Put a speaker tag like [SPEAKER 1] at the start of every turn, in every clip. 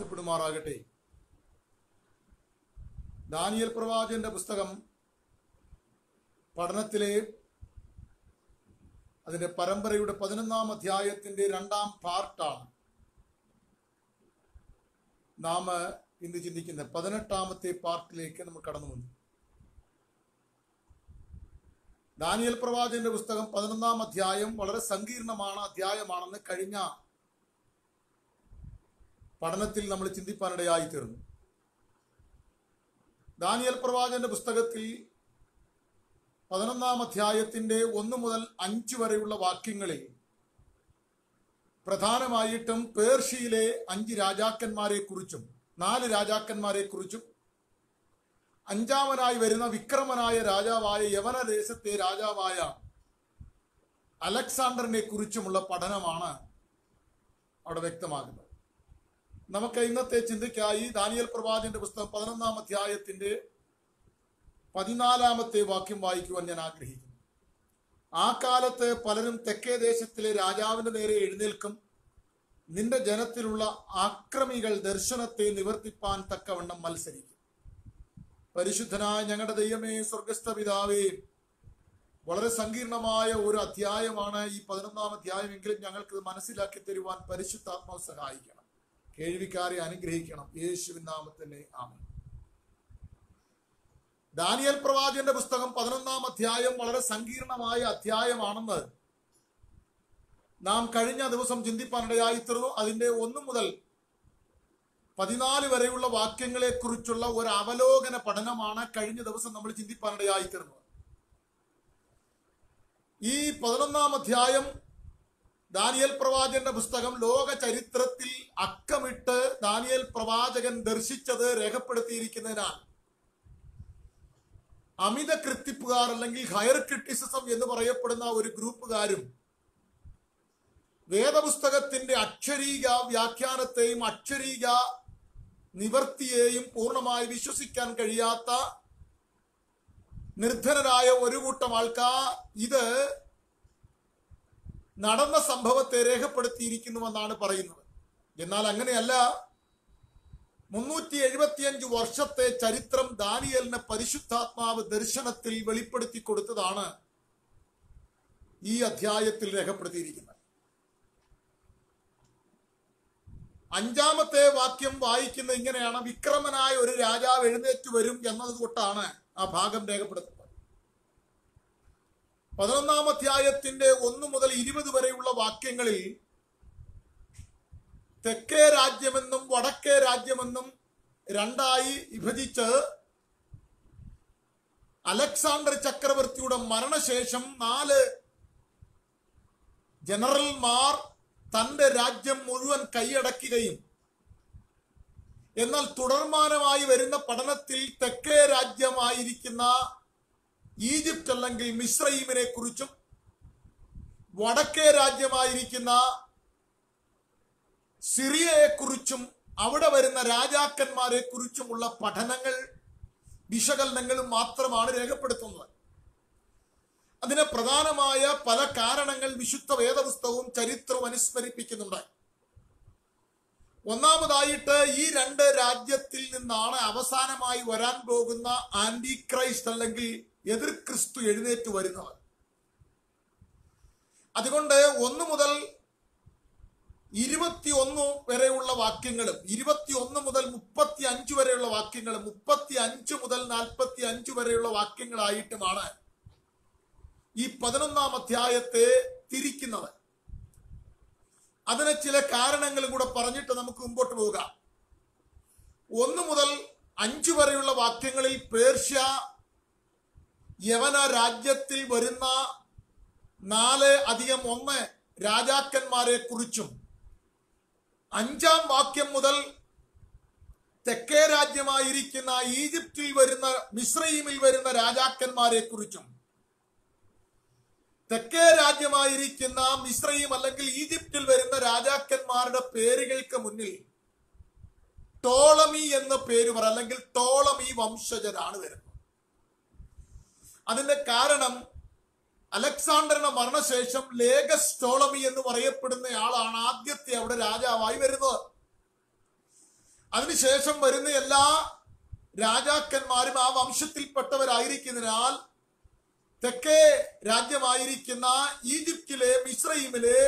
[SPEAKER 1] പ്പെടുമാറാകട്ടെ. Daniel പ്രവാചകന്റെ പുസ്തകം പഠനത്തിലെ അതിന്റെ പരമ്പരയുടെ 11-ാം അധ്യായത്തിന്റെ 2-ാം പാർട്ടാണ് നാം ഇന്ന് ചിന്തിക്കുന്നത്. 18-ാമത്തെ പാർട്ടിലേക്ക് നമ്മൾ കടന്നു വന്നു. ദാനിയേൽ പ്രവാചകന്റെ പുസ്തകം 11-ാം അധ്യായം വളരെ സങ്കീർണമാണ് അധ്യായമാണെന്ന് കഴിഞ്ഞ പഠനത്തിൽ നമ്മൾ ചിന്തിപ്പാനിടയായി തീർന്നു. ദാനിയേൽ പ്രവാചകന്റെ പുസ്തകത്തിൽ 11-ാം അധ്യായത്തിന്റെ 1 മുതൽ 5 വരെയുള്ള വാക്യങ്ങളിൽ പ്രധാനമായിട്ടും പേർഷ്യയിലെ 5 രാജാക്കന്മാരെ കുറിച്ചും 4 രാജാക്കന്മാരെ കുറിച്ചും 5-ാമനായി വരുന്ന വിക്രമനായ രാജാവായ യവന ദേശത്തെ രാജാവായ അലക്സാണ്ടറിനെ കുറിച്ചുമുള്ള പഠനമാണ് അവിടെ വ്യക്തമാകുന്നത്. നമുക്ക് ഇന്നത്തെ ചിന്തയ്ക്കായി ദാനിയേൽ പ്രവാചകന്റെ പുസ്തകം 11-ാം അധ്യായത്തിന്റെ 14-ാമത്തെ വാക്യം വായിക്കുവാൻ ഞാൻ ആഗ്രഹിക്കുന്നു. ആ കാലത്ത് പലരും തെക്കേ ദേശത്തിലെ രാജാവിന്റെ നേരെ എഴുന്നേൽക്കും. നിന്റെ ജനത്തിലുള്ള ആക്രമികൾ ദർശനത്തെ നിവർത്തിപ്പാൻ തക്കവണ്ണം മത്സരിക്കും. പരിശുദ്ധനായ ഞങ്ങളുടെ ദൈവമേ, സ്വർഗസ്ഥ പിതാവേ, വളരെ സങ്കീർണമായ ഒരു അധ്യായമാണ് ഈ 11-ാം അധ്യായം. എങ്കിലും ഞങ്ങൾക്ക് മനസ്സിലാക്കി തരുവാൻ പരിശുദ്ധാത്മാവ് സഹായിക്കണം. കേൾവിക്കാരെ അനുഗ്രഹിക്കണം. യേശുവിൻ നാമത്തിൽ ആമേൻ. ദാനിയേൽ പ്രവാചകന്റെ പുസ്തകം 11-ാം അധ്യായം വളരെ സങ്കീർണമായ അധ്യായമാണെന്ന് നാം കഴിഞ്ഞ ദിവസം ചിന്തിപ്പാനിടയായി തീർന്നു. അതിന്റെ 1 മുതൽ 14 വരെയുള്ള വാക്യങ്ങളെ കുറിച്ചുള്ള ഒരു അവലോകന പഠനമാണ് കഴിഞ്ഞ ദിവസം നമ്മൾ ചിന്തിപ്പാനിടയായി തീർന്നത്. ഈ 11-ാം അധ്യായം ദാനിയേൽ പ്രവാചകന്റെ പുസ്തകം ലോക ചരിത്രത്തിൽ അക്കമിട്ട് ദാനിയേൽ പ്രവാചകൻ ദർശിച്ചത് രേഖപ്പെടുത്തിയിരിക്കുന്നതിനാൽ അമിത കൃത്തിപ്പുകാർ അല്ലെങ്കിൽ ഹയർ ക്രിറ്റിസിസം എന്ന് പറയപ്പെടുന്ന ഒരു ഗ്രൂപ്പുകാരും വേദപുസ്തകത്തിന്റെ അക്ഷരീക വ്യാഖ്യാനത്തെയും അക്ഷരീക നിവർത്തിയെയും പൂർണ്ണമായി വിശ്വസിക്കാൻ കഴിയാത്ത നിർധനരായ ഒരു കൂട്ടം ആൾക്കാർ ഇത് നടന്ന സംഭവത്തെ രേഖപ്പെടുത്തിയിരിക്കുന്നുവെന്നാണ് പറയുന്നത്. എന്നാൽ അങ്ങനെയല്ല. 375 വർഷത്തെ ചരിത്രം ദാനിയേലിന് പരിശുദ്ധാത്മാവ് ദർശനത്തിൽ വെളിപ്പെടുത്തി കൊടുത്തതാണ് ഈ അധ്യായത്തിൽ രേഖപ്പെടുത്തിയിരിക്കുന്നത്. 5-ാമത്തെ വാക്യം വായിക്കുന്നത് ഇങ്ങനെയാണ്: വിക്രമനായ ഒരു രാജാവ് എഴുന്നേറ്റ് വരും എന്നത് തൊട്ടാണ് ആ ഭാഗം രേഖപ്പെടുത്തുന്നത്. 11-ാം അധ്യായത്തിന്റെ 1 മുതൽ 20 വരെയുള്ള വാക്യങ്ങളിൽ തെക്കേ രാജ്യമെന്നും വടക്കേ രാജ്യമെന്നും 2ആയി വിഭജിച്ച് അലക്സാണ്ടർ ചക്രവർത്തിയുടെ മരണശേഷം 4 ജനറൽമാർ തന്റെ രാജ്യം മുഴുവൻ കൈയടക്കുകയും എന്നാൽ തുടർമാനമായി വരുന്ന പഠനത്തിൽ തെക്കേ രാജ്യമായിരിക്കുന്ന ഈജിപ്റ്റ് അല്ലെങ്കിൽ മിസ്രൈമിനെ കുറിച്ചും വടക്കേ രാജ്യമായിരിക്കുന്ന സിറിയയെ കുറിച്ചും അവിടെ വരുന്ന രാജാക്കന്മാരെ കുറിച്ചുമുള്ള പഠനങ്ങൾ വിശകലനങ്ങളും മാത്രമാണ് രേഖപ്പെടുത്തുന്നത്. അതിന് പ്രധാനമായ പല കാരണങ്ങൾ വിശുദ്ധ വേദപുസ്തകവും ചരിത്രവും അനുസ്മരിപ്പിക്കുന്നുണ്ട്. ഒന്നാമതായിട്ട് ഈ 2 രാജ്യത്തിൽ നിന്നാണ് അവസാനമായി വരാൻ പോകുന്ന ആന്റി ക്രൈസ്റ്റ് അല്ലെങ്കിൽ എതിർ ക്രിസ്തു എഴുന്നേറ്റ് വരുന്നത്. അതുകൊണ്ട് 1 മുതൽ 21 വരെയുള്ള വാക്യങ്ങളും 21 മുതൽ 35 വരെയുള്ള വാക്യങ്ങളും 35 മുതൽ 45 വരെയുള്ള വാക്യങ്ങളായിട്ടുമാണ് ഈ 11-ാം അധ്യായത്തെ തിരിക്കുന്നത്. അതിന് ചില കാരണങ്ങളും കൂടെ പറഞ്ഞിട്ട് നമുക്ക് മുമ്പോട്ട് പോകാം. 1 മുതൽ 5 വരെയുള്ള വാക്യങ്ങളിൽ പേർഷ്യ യവന രാജ്യത്തിൽ വരുന്ന 4 + 1 രാജാക്കന്മാരെ കുറിച്ചും 5-ാം വാക്യം മുതൽ തെക്കേ രാജ്യമായിരിക്കുന്ന ഈജിപ്തിൽ വരുന്ന മിസ്രൈമിൽ വരുന്ന രാജാക്കന്മാരെ കുറിച്ചും തെക്കേ രാജ്യമായിരിക്കുന്ന മിസ്രൈം അല്ലെങ്കിൽ ഈജിപ്തിൽ വരുന്ന രാജാക്കന്മാരുടെ പേരുകൾക്ക് മുന്നിൽ ടോളമി എന്ന പേര് പറ അല്ലെങ്കിൽ ടോളമി വംശജനാണ് വരുന്നത്. അതിന്റെ കാരണം അലക്സാണ്ടറിന്റെ മരണശേഷം ലേഗസ് ടോളമി എന്ന് പറയപ്പെടുന്ന ആളാണ് ആദ്യത്തെ അവിടെ രാജാവായി വരുന്നത്. അതിനുശേഷം വരുന്ന എല്ലാ രാജാക്കന്മാരും ആ വംശത്തിൽപ്പെട്ടവരായിരിക്കുന്നതിനാൽ തെക്കേ രാജ്യമായിരിക്കുന്ന ഈജിപ്തിലെ മിസ്രൈമിലെ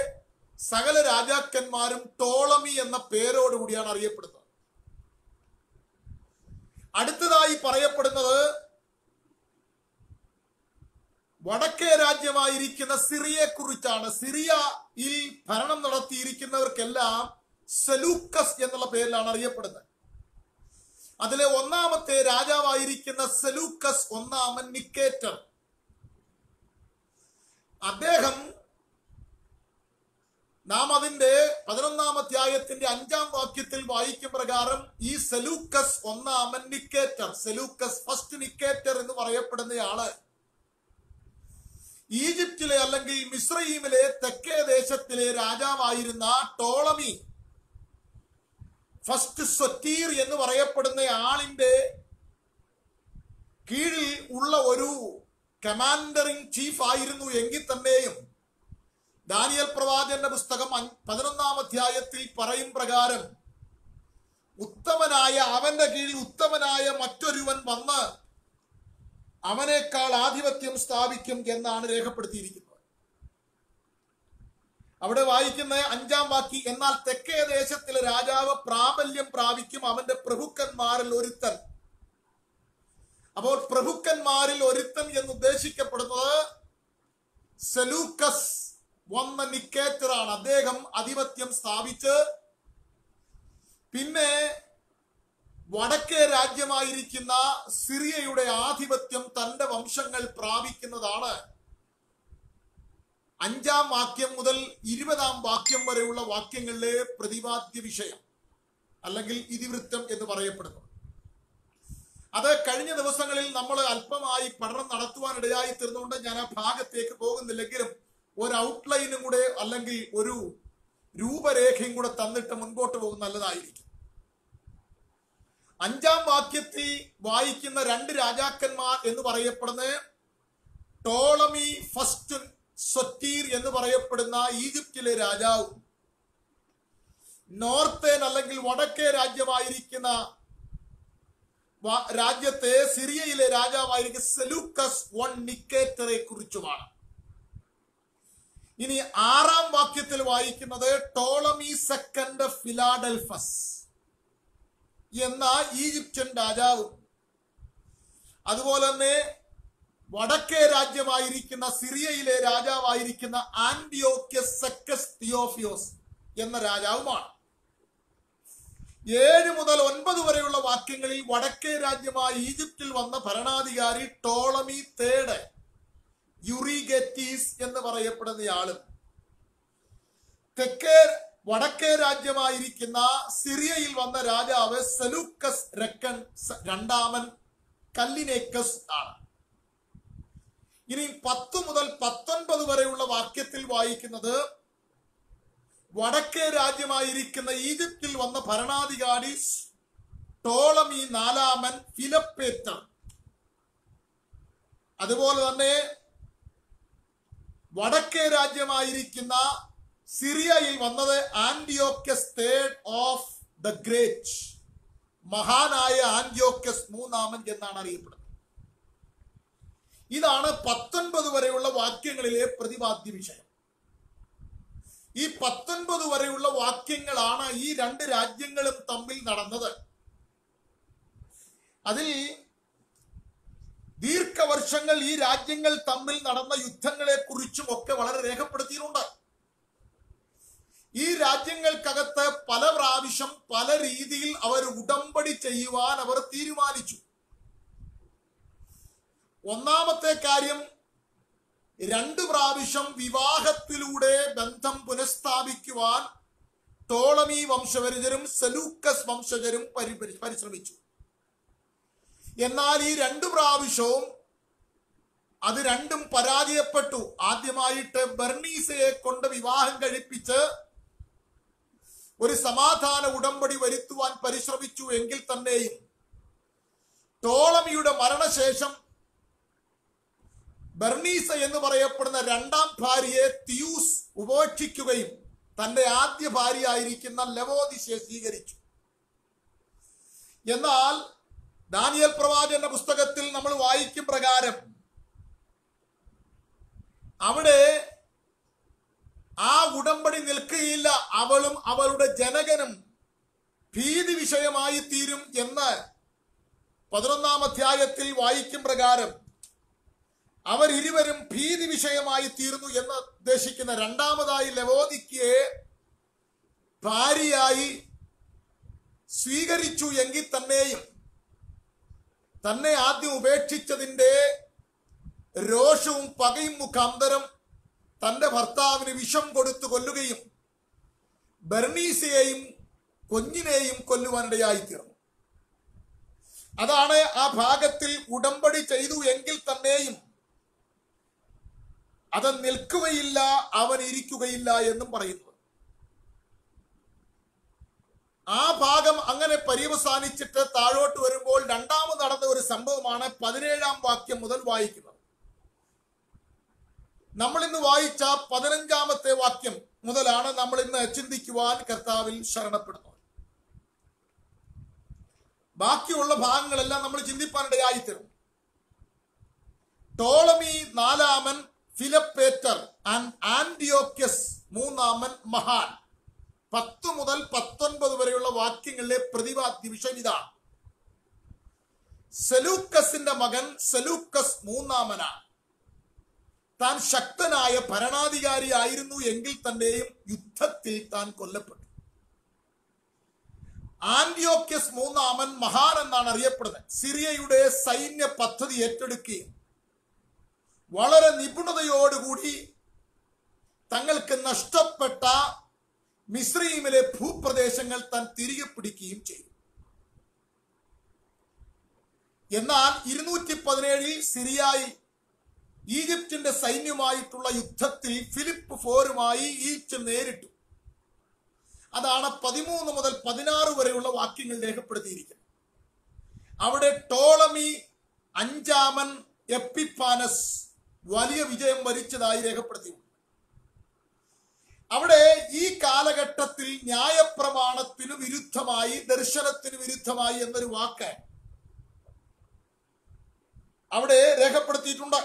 [SPEAKER 1] സകല രാജാക്കന്മാരും ടോളമി എന്ന പേരോടുകൂടിയാണ് അറിയപ്പെടുന്നത്. അടുത്തതായി പറയപ്പെടുന്നത് വടക്കേ രാജ്യമായിരിക്കുന്ന സിറിയയെ കുറിച്ചാണ്. സിറിയയിൽ ഭരണം നടത്തിയിരിക്കുന്നവർക്കെല്ലാം സെലൂക്കസ് എന്നുള്ള പേരിലാണ് അറിയപ്പെടുന്നത്. അതിലെ ഒന്നാമത്തെ രാജാവായിരിക്കുന്ന സെലൂക്കസ് ഒന്നാമൻ നിക്കേറ്റർ, അദ്ദേഹം നാം അതിന്റെ 11-ാം അധ്യായത്തിന്റെ 5-ാം വാക്യത്തിൽ വായിക്കും പ്രകാരം ഈ സെലൂക്കസ് ഒന്നാമൻ നിക്കേറ്റർ, സെലൂക്കസ് ഫസ്റ്റ് നിക്കേറ്റർ എന്ന് പറയപ്പെടുന്നയാള് ഈജിപ്തിലെ അല്ലെങ്കിൽ മിസ്രൈമിലെ തെക്കേ ദേശത്തിലെ രാജാവായിരുന്ന ടോളമി ഫസ്റ്റ് സൊറ്റീർ എന്ന് പറയപ്പെടുന്ന ആളിന്റെ കീഴിൽ ഉള്ള ഒരു കമാൻഡർ ഇൻ ചീഫ് ആയിരുന്നു എങ്കിൽ തന്നെയും ദാനിയേൽ പ്രവാചകന്റെ പുസ്തകം 11-ാം അധ്യായത്തിൽ പറയും പ്രകാരം ഉത്തമനായ അവന്റെ കീഴിൽ ഉത്തമനായ മറ്റൊരുവൻ വന്ന് അവനേക്കാൾ ആധിപത്യം സ്ഥാപിക്കും എന്നാണ് രേഖപ്പെടുത്തിയിരിക്കുന്നത്. അവിടെ വായിക്കുന്ന 5-ാം വാക്യം, എന്നാൽ തെക്കേ ദേശത്തിലെ രാജാവ് പ്രാബല്യം പ്രാപിക്കും, അവന്റെ പ്രഭുക്കന്മാരിൽ ഒരുത്തൻ. അപ്പോൾ പ്രഭുക്കന്മാരിൽ ഒരുത്തൻ എന്ന് ഉദ്ദേശിക്കപ്പെടുന്നത് സെലൂക്കസ് വന്ന നിക്കേറ്റർ ആണ്. അദ്ദേഹം ആധിപത്യം സ്ഥാപിച്ച് പിന്നെ വടക്കേ രാജ്യമായിരിക്കുന്ന സിറിയയുടെ ആധിപത്യം തന്റെ വംശങ്ങൾ പ്രാപിക്കുന്നതാണ് 5-ാം വാക്യം മുതൽ 20-ാം വാക്യം വരെയുള്ള വാക്യങ്ങളിലെ പ്രതിപാദ്യ വിഷയം അല്ലെങ്കിൽ ഇതിവൃത്തം എന്ന് പറയപ്പെടുന്നു. അത് കഴിഞ്ഞ ദിവസങ്ങളിൽ നമ്മൾ അല്പമായി പഠനം നടത്തുവാനിടയായി തീർന്നുകൊണ്ട് ഞാൻ ആ ഭാഗത്തേക്ക് പോകുന്നില്ലെങ്കിലും ഒരു ഔട്ട്ലൈനും കൂടെ അല്ലെങ്കിൽ ഒരു രൂപരേഖയും കൂടെ തന്നിട്ട് മുൻപോട്ട് പോകുന്ന നല്ലതായിരിക്കും. 5-ാം വാക്യത്തിൽ വായിക്കുന്ന 2 രാജാക്കന്മാർ എന്ന് പറയപ്പെടുന്ന ടോളമി ഫസ്റ്റ് സൊറ്റീർ എന്ന് പറയപ്പെടുന്ന ഈജിപ്തിലെ രാജാവും നോർത്തേൺ അല്ലെങ്കിൽ വടക്കേ രാജ്യമായിരിക്കുന്ന രാജ്യത്തെ സിറിയയിലെ രാജാവായിരിക്കുന്ന സെലൂക്കസ് വൺ നിക്കേറ്ററെ കുറിച്ചുമാണ്. ഇനി 6-ാം വാക്യത്തിൽ വായിക്കുന്നത് ടോളമി സെക്കൻഡ് ഫിലാഡൽഫസ് എന്ന ഈജിപ്ഷ്യൻ രാജാവും അതുപോലെ തന്നെ വടക്കേ രാജ്യമായിരിക്കുന്ന സിറിയയിലെ രാജാവായിരിക്കുന്ന ആന്റിയോക്യസ് സെക്കസ് തിയോഫിയോസ് എന്ന രാജാവുമാണ്. 7 മുതൽ 9 വരെയുള്ള വാക്യങ്ങളിൽ വടക്കേ രാജ്യമായ ഈജിപ്തിൽ വന്ന ഭരണാധികാരി ടോളമി തേർഡ് യുറിഗെറ്റീസ് എന്ന് പറയപ്പെടുന്നയാളും വടക്കേ രാജ്യമായിരിക്കുന്ന സിറിയയിൽ വന്ന രാജാവ് സെലൂക്കസ് രണ്ടാമൻ കല്ലിനേക്കസ് ആണ്. ഇനി 10 മുതൽ 19 വരെയുള്ള വാക്യത്തിൽ വായിക്കുന്നത് വടക്കേ രാജ്യമായിരിക്കുന്ന ഈജിപ്തിൽ വന്ന ഭരണാധികാരി ടോളമി 4-ാമൻ ഫിലപ്പേറ്റർ, അതുപോലെ തന്നെ വടക്കേ രാജ്യമായിരിക്കുന്ന സിറിയയിൽ വന്നത് Antiochus third of the great, മഹാനായ ആന്റിയോക്കസ് 3-ാമൻ എന്നാണ് അറിയപ്പെടുന്നത്. ഇതാണ് 19 വരെയുള്ള വാക്യങ്ങളിലെ പ്രതിപാദ്യ വിഷയം. ഈ 19 വരെയുള്ള വാക്യങ്ങളാണ് ഈ 2 രാജ്യങ്ങളും തമ്മിൽ നടന്നത്. അതിൽ ദീർഘവർഷങ്ങൾ ഈ രാജ്യങ്ങൾ തമ്മിൽ നടന്ന യുദ്ധങ്ങളെ കുറിച്ചും ഒക്കെ വളരെ രേഖപ്പെടുത്തിയിട്ടുണ്ട്. ഈ രാജ്യങ്ങൾക്കകത്ത് പല പ്രാവശ്യം പല രീതിയിൽ അവർ ഉടമ്പടി ചെയ്യുവാൻ അവർ തീരുമാനിച്ചു. ഒന്നാമത്തെ കാര്യം, 2 പ്രാവശ്യം വിവാഹത്തിലൂടെ ബന്ധം പുനഃസ്ഥാപിക്കുവാൻ ടോളമി വംശജരും സെലൂക്കസ് വംശജരും പരിശ്രമിച്ചു. എന്നാൽ ഈ 2 പ്രാവശ്യവും അത് രണ്ടും പരാജയപ്പെട്ടു. ആദ്യമായിട്ട് ബർണീസയെ കൊണ്ട് വിവാഹം കഴിപ്പിച്ച് ഒരു സമാധാന ഉടമ്പടി വരുത്തുവാൻ പരിശ്രമിച്ചു എങ്കിൽ തന്നെയും ടോളമിയുടെ മരണശേഷം ബർണീസ എന്ന് പറയപ്പെടുന്ന 2-ാം ഭാര്യയെ തിയൂസ് ഉപേക്ഷിക്കുകയും തന്റെ ആദ്യ ഭാര്യയായിരിക്കുന്ന ലവോദിസയെ സ്വീകരിച്ചു. എന്നാൽ ദാനിയേൽ പ്രവാചകന്റെ പുസ്തകത്തിൽ നമ്മൾ വായിക്കും പ്രകാരം അവിടെ ആ ഉടമ്പടി നിൽക്കുകയില്ല, അവളും അവളുടെ ജനകനും ഭീതി വിഷയമായി തീരും എന്ന് 11-ാം അധ്യായത്തിൽ വായിക്കും പ്രകാരം അവരിരുവരും ഭീതി വിഷയമായി തീർന്നു എന്ന് ഉദ്ദേശിക്കുന്ന രണ്ടാമതായി ലവോദിക്കയെ ഭാര്യയായി സ്വീകരിച്ചു എങ്കിൽ തന്നെയും തന്നെ ആദ്യം ഉപേക്ഷിച്ചതിൻ്റെ രോഷവും പകയും മുഖാന്തരം തന്റെ ഭർത്താവിന് വിഷം കൊടുത്തു കൊല്ലുകയും ബർണീസയെയും കുഞ്ഞിനെയും കൊല്ലുവാനിടയായിത്തീർന്നു. അതാണ് ആ ഭാഗത്തിൽ ഉടമ്പടി ചെയ്തു എങ്കിൽ തന്നെയും അത് നിൽക്കുകയില്ല, അവൻ ഇരിക്കുകയില്ല എന്നും പറയുന്നത്. ആ ഭാഗം അങ്ങനെ പര്യവസാനിച്ചിട്ട് താഴോട്ട് വരുമ്പോൾ രണ്ടാമത് നടന്ന ഒരു സംഭവമാണ് 17-ാം വാക്യം മുതൽ വായിക്കുന്നത്. നമ്മൾ ഇന്ന് വായിച്ച 15-ാമത്തെ വാക്യം മുതലാണ് നമ്മൾ ഇന്ന് ചിന്തിക്കുവാൻ കർത്താവിൽ ശരണപ്പെടുന്നത്. ബാക്കിയുള്ള ഭാഗങ്ങളെല്ലാം നമ്മൾ ചിന്തിപ്പാനിടയായിത്തീരും. ടോളമി 4-ാമൻ, ഫിലപ്പേറ്റർ ആൻഡ് ആന്റിയോക്യസ് 3-ാമൻ മഹാൻ 10 മുതൽ 19 വരെയുള്ള വാക്യങ്ങളിലെ പ്രതിപാദ്യ വിഷയം ഇതാണ്. സെലൂക്കസിന്റെ മകൻ സെലൂക്കസ് 3-ാമനാണ്. താൻ ശക്തനായ ഭരണാധികാരിയായിരുന്നു എങ്കിൽ തന്നെയും യുദ്ധത്തിൽ താൻ കൊല്ലപ്പെട്ടു. ആന്റിയോക്യസ് 3-ാമൻ മഹാൻ എന്നാണ് അറിയപ്പെടുന്നത്. സിറിയയുടെ സൈന്യ പദ്ധതി ഏറ്റെടുക്കുകയും വളരെ നിപുണതയോടുകൂടി തങ്ങൾക്ക് നഷ്ടപ്പെട്ട മിസ്രയീമിലെ ഭൂപ്രദേശങ്ങൾ താൻ തിരികെ പിടിക്കുകയും ചെയ്തു. എന്നാൽ 217 സിറിയയിൽ ഈജിപ്തിന്റെ സൈന്യമായിട്ടുള്ള യുദ്ധത്തിൽ ഫിലിപ്പ് ഫോറുമായി ഈജിപ്ത് നേരിട്ടു. അതാണ് 13 മുതൽ 16 വരെയുള്ള വാക്യങ്ങൾ രേഖപ്പെടുത്തിയിരിക്കുന്നത്. അവിടെ ടോളമി 5-ാമൻ എപ്പിഫാനസ് വലിയ വിജയം വരിച്ചതായി രേഖപ്പെടുത്തിയിട്ടുണ്ട്. അവിടെ ഈ കാലഘട്ടത്തിൽ ന്യായപ്രമാണത്തിനു വിരുദ്ധമായി, ദർശനത്തിന് വിരുദ്ധമായി എന്നൊരു വാക്ക് അവിടെ രേഖപ്പെടുത്തിയിട്ടുണ്ട്.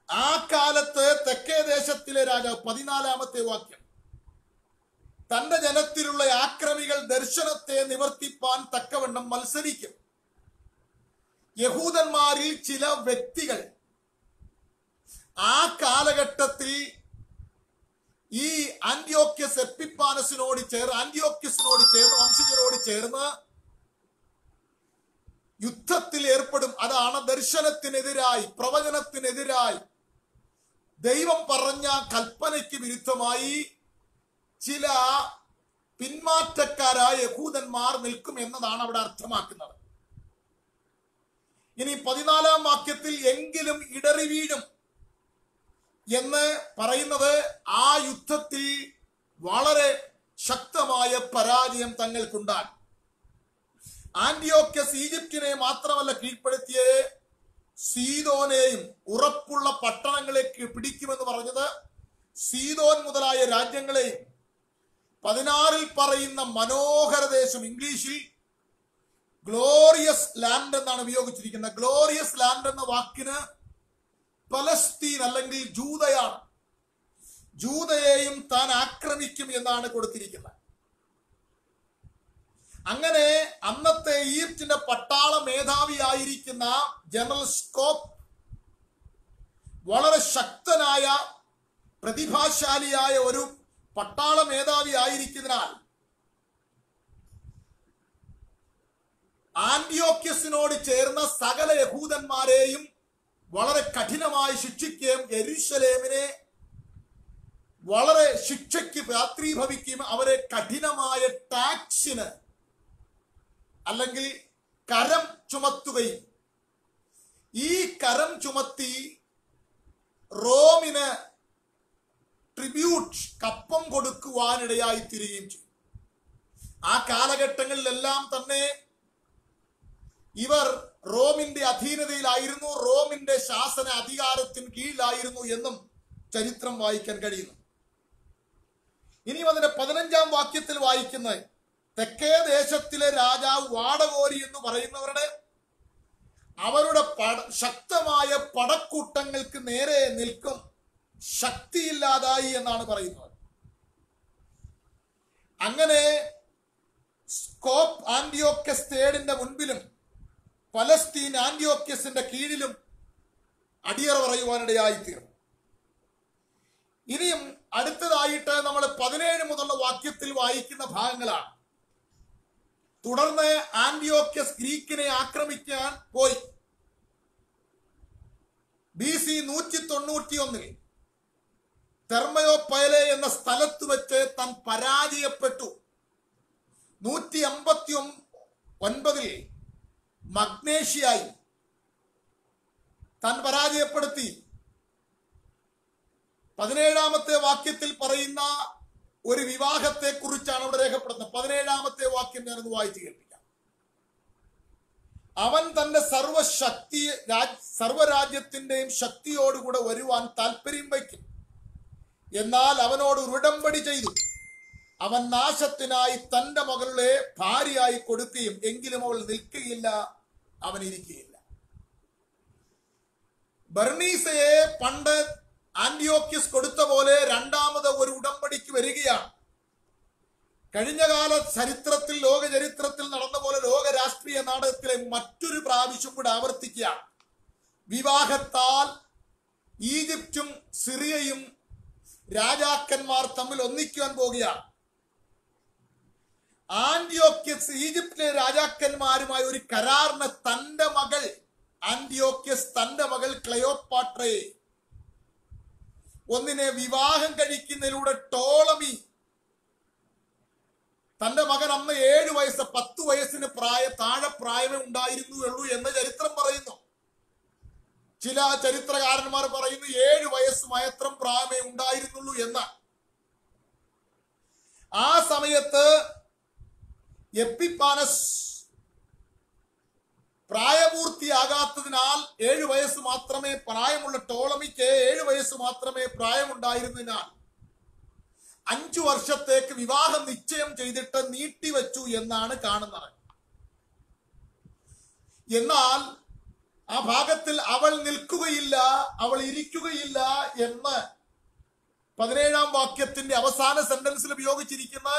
[SPEAKER 1] ആ കാലത്ത് തെക്കേ ദേശത്തിലെ രാജാവ് 14-ാമത്തെ വാക്യം തന്റെ ജനത്തിലുള്ള ആക്രമികൾ ദർശനത്തെ നിവർത്തിപ്പാൻ തക്കവണ്ണം മത്സരിക്കും. യഹൂദന്മാരിൽ ചില വ്യക്തികൾ ആ കാലഘട്ടത്തിൽ ഈ ആന്റിയോക്യസ് എപ്പിഫാനസിനോട് ചേർന്ന് വംശജരോട് ചേർന്ന് യുദ്ധത്തിൽ ഏർപ്പെടും. അതാണ് ദർശനത്തിനെതിരായി, പ്രവചനത്തിനെതിരായി, ദൈവം പറഞ്ഞ കൽപ്പനയ്ക്ക് വിരുദ്ധമായി ചില പിന്മാറ്റക്കാരായ യഹൂദന്മാർ നിൽക്കും എന്നതാണ് അവിടെ അർത്ഥമാക്കുന്നത്. ഇനി 14-ാം വാക്യത്തിൽ എങ്കിലും ഇടറി വീഴും എന്ന് പറയുന്നത് ആ യുദ്ധത്തിൽ വളരെ ശക്തമായ പരാജയം തങ്ങൾക്കുണ്ടാകും. ആന്റിയോക്യസ് ഈജിപ്തിനെ മാത്രമല്ല കീഴ്പ്പെടുത്തിയ സീദോനെയും ഉറപ്പുള്ള പട്ടണങ്ങളെ പിടിക്കുമെന്ന് പറഞ്ഞത് സീദോൻ മുതലായ രാജ്യങ്ങളെയും 16-ൽ പറയുന്ന മനോഹര ദേശം, ഇംഗ്ലീഷിൽ ഗ്ലോറിയസ് ലാൻഡ് എന്നാണ് ഉപയോഗിച്ചിരിക്കുന്നത്. ഗ്ലോറിയസ് ലാൻഡ് എന്ന വാക്കിന് പലസ്തീൻ അല്ലെങ്കിൽ ജൂതയാണ്. ജൂതയെയും താൻ ആക്രമിക്കും എന്നാണ് കൊടുത്തിരിക്കുന്നത്. അങ്ങനെ അന്നത്തെ ഈജിപ്തിന്റെ പട്ടാള മേധാവിയായിരിക്കുന്ന ജനറൽ സ്കോപ്പ് വളരെ ശക്തനായ പ്രതിഭാശാലിയായ ഒരു പട്ടാള മേധാവി ആയിരിക്കുന്നതിനാൽ ആന്റിയോക്യസിനോട് ചേർന്ന സകല യഹൂദന്മാരെയും വളരെ കഠിനമായി ശിക്ഷിക്കുകയും യെരൂശലേമിനെ വളരെ ശിക്ഷയ്ക്ക് പാത്രീഭവിക്കുകയും അവരെ കഠിനമായ ടാക്സിന് അല്ലെങ്കിൽ കരം ചുമത്തുകയും ഈ കരം ചുമത്തി റോമിന് ട്രിബ്യൂട്ട് കപ്പം കൊടുക്കുവാനിടയായി തീരുകയും ചെയ്തു. ആ കാലഘട്ടങ്ങളിലെല്ലാം തന്നെ ഇവർ റോമിന്റെ അധീനതയിലായിരുന്നു, റോമിന്റെ ശാസന അധികാരത്തിന് കീഴിലായിരുന്നു എന്നും ചരിത്രം വായിക്കാൻ കഴിയുന്നു. ഇനിയും അതിന്റെ 15-ാം വാക്യത്തിൽ വായിക്കുന്നത് തെക്കേ ദേശത്തിലെ രാജാവ് വാടകോരി എന്ന് പറയുന്നവരുടെ അവരുടെ ശക്തമായ പടക്കൂട്ടങ്ങൾക്ക് നേരെ നിൽക്കും ശക്തിയില്ലാതായി എന്നാണ് പറയുന്നത്. അങ്ങനെ സ്കോപ്പ് ആന്റിയോക്കസ് തേർഡിന്റെ മുൻപിലും പലസ്തീൻ ആന്റിയോക്കസിന്റെ കീഴിലും അടിയറ പറയുവാനിടയായിത്തീർന്നു. ഇനിയും അടുത്തതായിട്ട് നമ്മൾ 17 മുതലുള്ള വാക്യത്തിൽ വായിക്കുന്ന ഭാഗങ്ങളാണ്. തുടർന്ന് ആന്റിയോക്കസ് ഗ്രീക്കിനെ ആക്രമിക്കാൻ പോയി. BC 191 തെർമയോപൈലെ എന്ന സ്ഥലത്ത് വെച്ച് താൻ പരാജയപ്പെട്ടു. 159 മഗ്നേഷ്യയായി താൻ പരാജയപ്പെടുത്തി. 17-ാമത്തെ വാക്യത്തിൽ പറയുന്ന ഒരു വിവാഹത്തെ കുറിച്ചാണ് അവിടെ രേഖപ്പെടുന്നത്. 17-ാമത്തെ വാക്യം ഞാനൊന്ന് വായിച്ചു കേൾപ്പിക്കാം. അവൻ തന്റെ സർവരാജ്യത്തിന്റെയും ശക്തിയോടുകൂടെ വരുവാൻ താല്പര്യം വയ്ക്കും. എന്നാൽ അവനോട് ഉടമ്പടി ചെയ്തു അവൻ നാശത്തിനായി തന്റെ മകളുടെ ഭാര്യയായി കൊടുക്കുകയും എങ്കിലും അവൾ നിൽക്കുകയില്ല, അവൻ ഇരിക്കുകയില്ല. ബർണീസയെ പണ്ട് ആന്റിയോക്യസ് കൊടുത്ത പോലെ രണ്ടാമത് ഒരു ഉടമ്പടിക്ക് വരികയാണ്. കഴിഞ്ഞകാല ചരിത്രത്തിൽ ലോക ചരിത്രത്തിൽ നടന്ന പോലെ ലോക രാഷ്ട്രീയ നാടകത്തിലെ മറ്റൊരു പ്രാവശ്യം കൂടെ ആവർത്തിക്കുകയാണ്. വിവാഹത്താൽ ഈജിപ്തും സിറിയയും രാജാക്കന്മാർ തമ്മിൽ ഒന്നിക്കുവാൻ പോകുകയാണ്. ആന്റിയോക്യസ് ഈജിപ്തിലെ രാജാക്കന്മാരുമായി ഒരു കരാറിന് തന്റെ മകൾ ആന്റിയോക്യസ് തന്റെ മകൾ ക്ലയോപാട്രയെ ഒന്നിനെ വിവാഹം കഴിക്കുന്നതിലൂടെ ടോളമി തന്റെ മകൻ അന്ന് 7 വയസ്സ് 10 വയസ്സിന് താഴെ പ്രായമേ ഉണ്ടായിരുന്നുള്ളൂ എന്ന് ചരിത്രം പറയുന്നു. ചില ചരിത്രകാരന്മാർ പറയുന്നു 7 വയസ്സ് മാത്രം പ്രായമേ ഉണ്ടായിരുന്നുള്ളൂ എന്ന്. ആ സമയത്ത് എപ്പിപ്പാനസ് പ്രായപൂർത്തിയാകാത്തതിനാൽ 7 വയസ്സ് മാത്രമേ പ്രായമുള്ള ടോളമിക്ക് 7 വയസ്സ് മാത്രമേ പ്രായമുണ്ടായിരുന്നതിനാൽ 5 വർഷത്തേക്ക് വിവാഹം നിശ്ചയം ചെയ്തിട്ട് നീട്ടിവെച്ചു എന്നാണ് കാണുന്നത്. എന്നാൽ ആ ഭാഗത്തിൽ അവൾ നിൽക്കുകയില്ല, അവൾ ഇരിക്കുകയില്ല എന്ന് 17-ാം വാക്യത്തിന്റെ അവസാന സെന്റൻസിൽ ഉപയോഗിച്ചിരിക്കുന്ന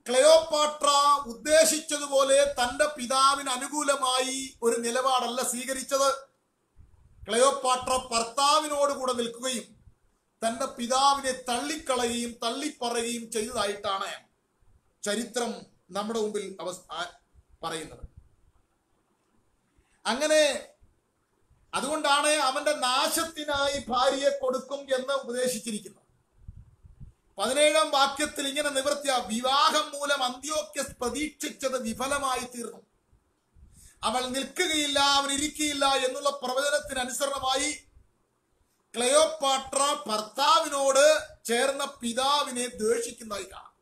[SPEAKER 1] ക്ലയോപാട്ര ഉദ്ദേശിച്ചതുപോലെ തന്റെ പിതാവിന് അനുകൂലമായി ഒരു നിലപാടല്ല സ്വീകരിച്ചത്. ക്ലയോപാട്ര ഭർത്താവിനോടുകൂടെ നിൽക്കുകയും തന്റെ പിതാവിനെ തള്ളിക്കളയുകയും തള്ളിപ്പറയുകയും ചെയ്തതായിട്ടാണ് ചരിത്രം നമ്മുടെ മുമ്പിൽ പറയുന്നത്. അങ്ങനെ അതുകൊണ്ടാണ് അവന്റെ നാശത്തിനായി ഭാര്യയെ കൊടുക്കും എന്ന് ഉപദേശിച്ചിരിക്കുന്നത്. 17-ാം വാക്യത്തിൽ ഇങ്ങനെ നിവർത്തിയ വിവാഹം മൂലം അന്ത്യോക്യസ് പ്രതീക്ഷിച്ചത് വിഫലമായി തീർന്നു. അവൾ നിൽക്കുകയില്ല, അവൻ ഇരിക്കുകയില്ല എന്നുള്ള പ്രവചനത്തിനനുസരണമായി ക്ലയോപാട്ര ഭർത്താവിനോട് ചേർന്ന പിതാവിനെ ദ്വേഷിക്കുന്നതായി കാണാം.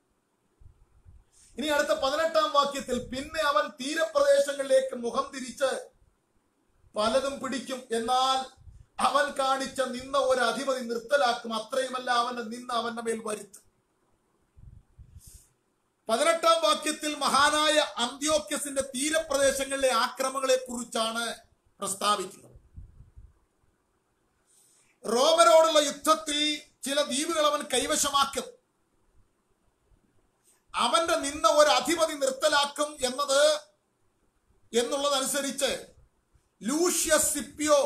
[SPEAKER 1] ഇനി അടുത്ത 18-ാം വാക്യത്തിൽ പിന്നെ അവൻ തീരപ്രദേശങ്ങളിലേക്ക് മുഖം തിരിച്ച് പലതും പിടിക്കും, എന്നാൽ അവൻ കാണിച്ച നിന്ന ഒരു അധിപതി നിർത്തലാക്കും, അത്രയുമല്ല അവന്റെ നിന്ന അവന്റെ മേൽ വരുത്തും. 18-ാം വാക്യത്തിൽ മഹാനായ അന്ത്യോക്യസിന്റെ തീരപ്രദേശങ്ങളിലെ ആക്രമണങ്ങളെ കുറിച്ചാണ് പ്രസ്താവിക്കുന്നത്. റോമരോടുള്ള യുദ്ധത്തിൽ ചില ദ്വീപുകൾ അവൻ കൈവശമാക്കും, അവന്റെ നിന്ന ഒരു അധിപതി നിർത്തലാക്കും എന്നുള്ളതനുസരിച്ച് ലൂഷ്യസ് സിപ്പിയോ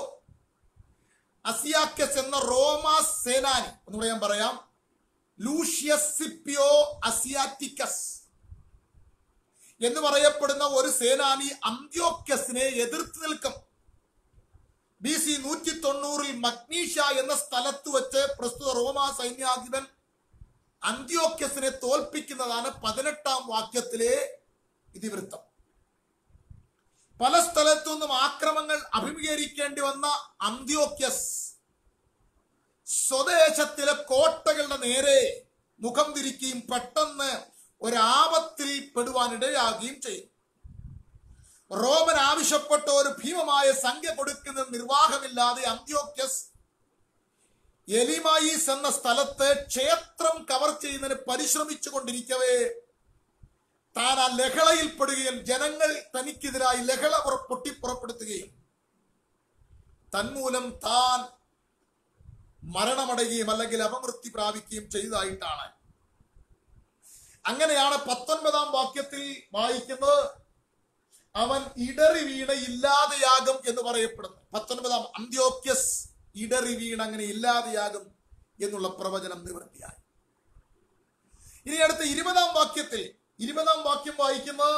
[SPEAKER 1] അസിയാക്കസ് എന്ന റോമാ സേനാനി, ഒന്നുകൂടെ ഞാൻ പറയാം, ലൂഷ്യസ് സിപ്പിയോ അസിയാറ്റിക്കസ് എന്ന് പറയപ്പെടുന്ന ഒരു സേനാനി അന്ത്യോക്യസിനെ എതിർത്ത് നിൽക്കും. BC 190 മഗ്നീഷ്യ എന്ന സ്ഥലത്ത് വെച്ച് പ്രസ്തുത റോമാ സൈന്യാധിപൻ അന്ത്യോക്യസിനെ തോൽപ്പിക്കുന്നതാണ് 18-ാം വാക്യത്തിലെ ഇതിവൃത്തം. പല സ്ഥലത്തു നിന്നും ആക്രമങ്ങൾ അഭിമുഖീകരിക്കേണ്ടി വന്ന അന്ത്യോക്യസ് സ്വദേശത്തിലെ കോട്ടകളുടെ നേരെ മുഖം തിരിക്കുകയും പെട്ടെന്ന് ഒരാപത്തിൽ പെടുവാനിടയാകുകയും ചെയ്യും. റോമൻ ആവശ്യപ്പെട്ട ഒരു ഭീമമായ സംഖ്യ കൊടുക്കുന്ന നിർവാഹമില്ലാതെ അന്ത്യോക്യസ് എലിമായിസ് എന്ന സ്ഥലത്ത് ക്ഷേത്രം കവർ ചെയ്യുന്നതിന് പരിശ്രമിച്ചു കൊണ്ടിരിക്കവേ താൻ ആ ലഹളയിൽപ്പെടുകയും ജനങ്ങൾ തനിക്കെതിരായി ലഹള പൊട്ടിപ്പുറപ്പെടുത്തുകയും തന്മൂലം താൻ മരണമടയുകയും അല്ലെങ്കിൽ അപമൃത്യു പ്രാപിക്കുകയും ചെയ്തതായിട്ടാണ്. അങ്ങനെയാണ് 19-ാം വാക്യത്തിൽ വായിക്കുന്നത്, അവൻ ഇടറി വീണ ഇല്ലാതെയാകും എന്ന് പറയപ്പെടുന്നു. 19-ാം അന്ത്യോക്യസ് ഇടറി വീണ അങ്ങനെ ഇല്ലാതെയാകും എന്നുള്ള പ്രവചനം നിവൃത്തിയായി. ഇനി അടുത്ത 20-ാം വാക്യത്തിൽ 20-ാം വാക്യം വായിക്കുന്നത്,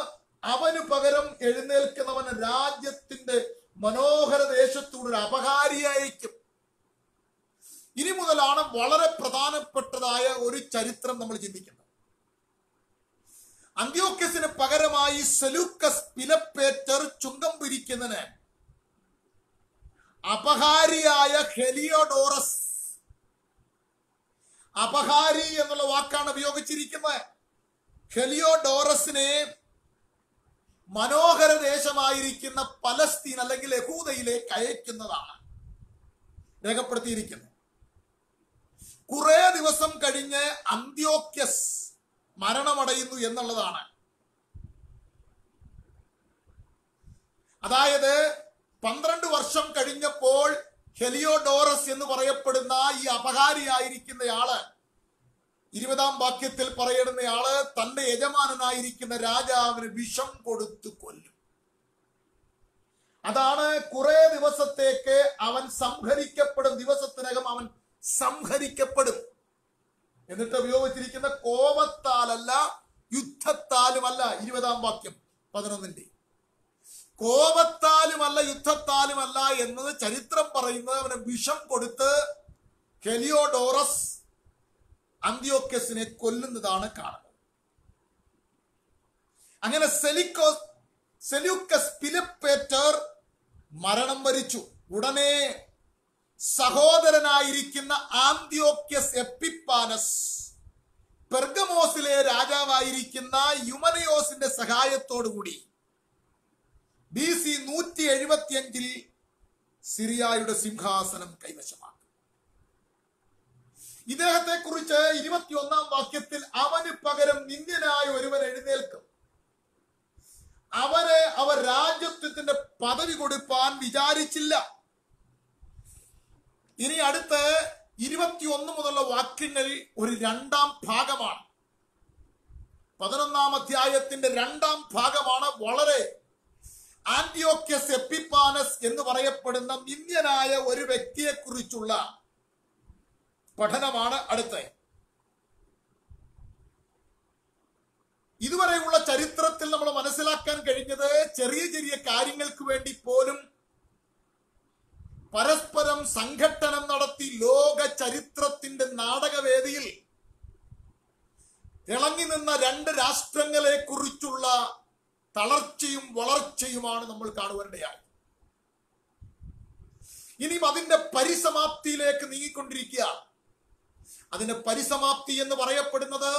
[SPEAKER 1] അവന് പകരം എഴുന്നേൽക്കുന്നവൻ രാജ്യത്തിന്റെ മനോഹര ദേശത്തൂടെ അപഹാരിയായിരിക്കും. ഇനി മുതലാണ് വളരെ പ്രധാനപ്പെട്ടതായ ഒരു ചരിത്രം നമ്മൾ ചിന്തിക്കുന്നത്. അന്ത്യോക്യസിന് പകരമായി സെലൂക്കസ് പിലപ്പേറ്റർ ചുങ്കം പിരിക്കുന്നതിന് അപഹാരിയായ ഹെലിയോഡോറസ്, അപഹാരി എന്നുള്ള വാക്കാണ് ഉപയോഗിച്ചിരിക്കുന്നത്. ഹെലിയോഡോറസിനെ മനോഹര ദേശമായിരിക്കുന്ന പലസ്തീൻ അല്ലെങ്കിൽ യഹൂദയിലേക്ക് അയക്കുന്നതാണ് രേഖപ്പെടുത്തിയിരിക്കുന്നത്. കുറെ ദിവസം കഴിഞ്ഞ് അന്ത്യോക്യസ് മരണമടയുന്നു എന്നുള്ളതാണ്. അതായത് 12 വർഷം കഴിഞ്ഞപ്പോൾ ഹെലിയോഡോറസ് എന്ന് പറയപ്പെടുന്ന ഈ അപഹാരിയായിരിക്കുന്നയാള് 20-ാം വാക്യത്തിൽ പറയുന്നയാള് തന്റെ യജമാനനായിരിക്കുന്ന രാജാവിന് വിഷം കൊടുത്തു കൊല്ലും. അതാണ് കുറെ ദിവസത്തേക്ക് അവൻ സംഹരിക്കപ്പെടും, ദിവസത്തിനകം അവൻ സംഹരിക്കപ്പെടും. എന്നിട്ട് ഉപയോഗിച്ചിരിക്കുന്ന കോപത്താലല്ല യുദ്ധത്താലുമല്ല. 20-ാം വാക്യം 11-ന്റെ കോപത്താലുമല്ല യുദ്ധത്താലുമല്ല എന്നത് ചരിത്രം പറയുന്നത് അവന് വിഷം കൊടുത്ത് ഹെലിയോഡോറസ് അന്ത്യോക്യസിനെ കൊല്ലുന്നതാണ് കാണുന്നത്. അങ്ങനെ സെലൂക്കസ് പിലപ്പേറ്റർ മരണം വരിച്ചു. ഉടനെ സഹോദരനായിരിക്കുന്ന ആന്ത്യോക്യസ് എപ്പിപ്പാനസ് പെർഗമോസിലെ രാജാവായിരിക്കുന്ന യുമനയോസിന്റെ സഹായത്തോടുകൂടി BC 175 സിറിയയുടെ സിംഹാസനം കൈവശമാക്കി. ഇദ്ദേഹത്തെ കുറിച്ച് 21-ാം വാക്യത്തിൽ അവന് പകരം നിന്ദ്യനായ ഒരുവൻ എഴുന്നേൽക്കും, അവർ രാജ്യത്വത്തിന്റെ പദവി കൊടുപ്പാൻ വിചാരിച്ചില്ല. ഇനി അടുത്ത് 21 മുതലുള്ള വാക്യങ്ങൾ ഒരു 2-ാം ഭാഗമാണ്. 11-ാം അധ്യായത്തിന്റെ 2-ാം ഭാഗമാണ്. വളരെ ആന്റിയോക്യസ് എപ്പിപ്പാനസ് എന്ന് പറയപ്പെടുന്ന നിന്ദ്യനായ ഒരു വ്യക്തിയെ കുറിച്ചുള്ള പഠനമാണ് അടുത്ത. ഇതുവരെയുള്ള ചരിത്രത്തിൽ നമ്മൾ മനസ്സിലാക്കാൻ കഴിഞ്ഞത് ചെറിയ ചെറിയ കാര്യങ്ങൾക്ക് വേണ്ടി പോലും പരസ്പരം സംഘട്ടനം നടത്തി ലോക ചരിത്രത്തിന്റെ നാടകവേദിയിൽ തിളങ്ങി നിന്ന 2 രാഷ്ട്രങ്ങളെ കുറിച്ചുള്ള തളർച്ചയും വളർച്ചയുമാണ് നമ്മൾ കാണുവാനിടയായി. ഇനിയും അതിന്റെ പരിസമാപ്തിയിലേക്ക് നീങ്ങിക്കൊണ്ടിരിക്കുക. അതിന്റെ പരിസമാപ്തി എന്ന് പറയപ്പെടുന്നത്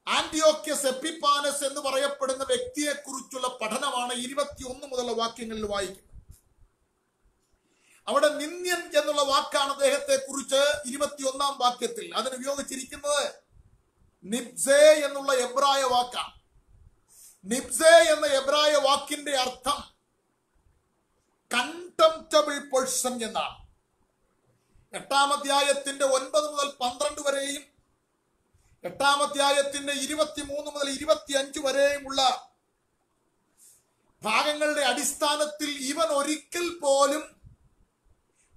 [SPEAKER 1] ആന്റിയോക്യസ് എപ്പിപ്പാനസ് എന്ന് പറയപ്പെടുന്ന വ്യക്തിയെ കുറിച്ചുള്ള പഠനമാണ് 21 മുതലുള്ള വാക്യങ്ങളിൽ വായിക്കുന്നത്. അവിടെ നിന്ദ്യൻ എന്നുള്ള വാക്കാണ് അദ്ദേഹത്തെ കുറിച്ച് 21-ാം വാക്യത്തിൽ അതിന് ഉപയോഗിച്ചിരിക്കുന്നത്. നിബ്സേ എന്നുള്ള എബ്രായ വാക്കാണ്. നിബ്സേ എന്ന എബ്രായ വാക്കിന്റെ അർത്ഥം കണ്ടംപ്റ്റബിൾ പേഴ്സൺ എന്നാണ്. 8-ാം അധ്യായത്തിന്റെ 9 മുതൽ 12 വരെയും 8-ാം അധ്യായത്തിന്റെ 23 മുതൽ 25 വരെയുമുള്ള ഭാഗങ്ങളുടെ അടിസ്ഥാനത്തിൽ ഇവൻ ഒരിക്കൽ പോലും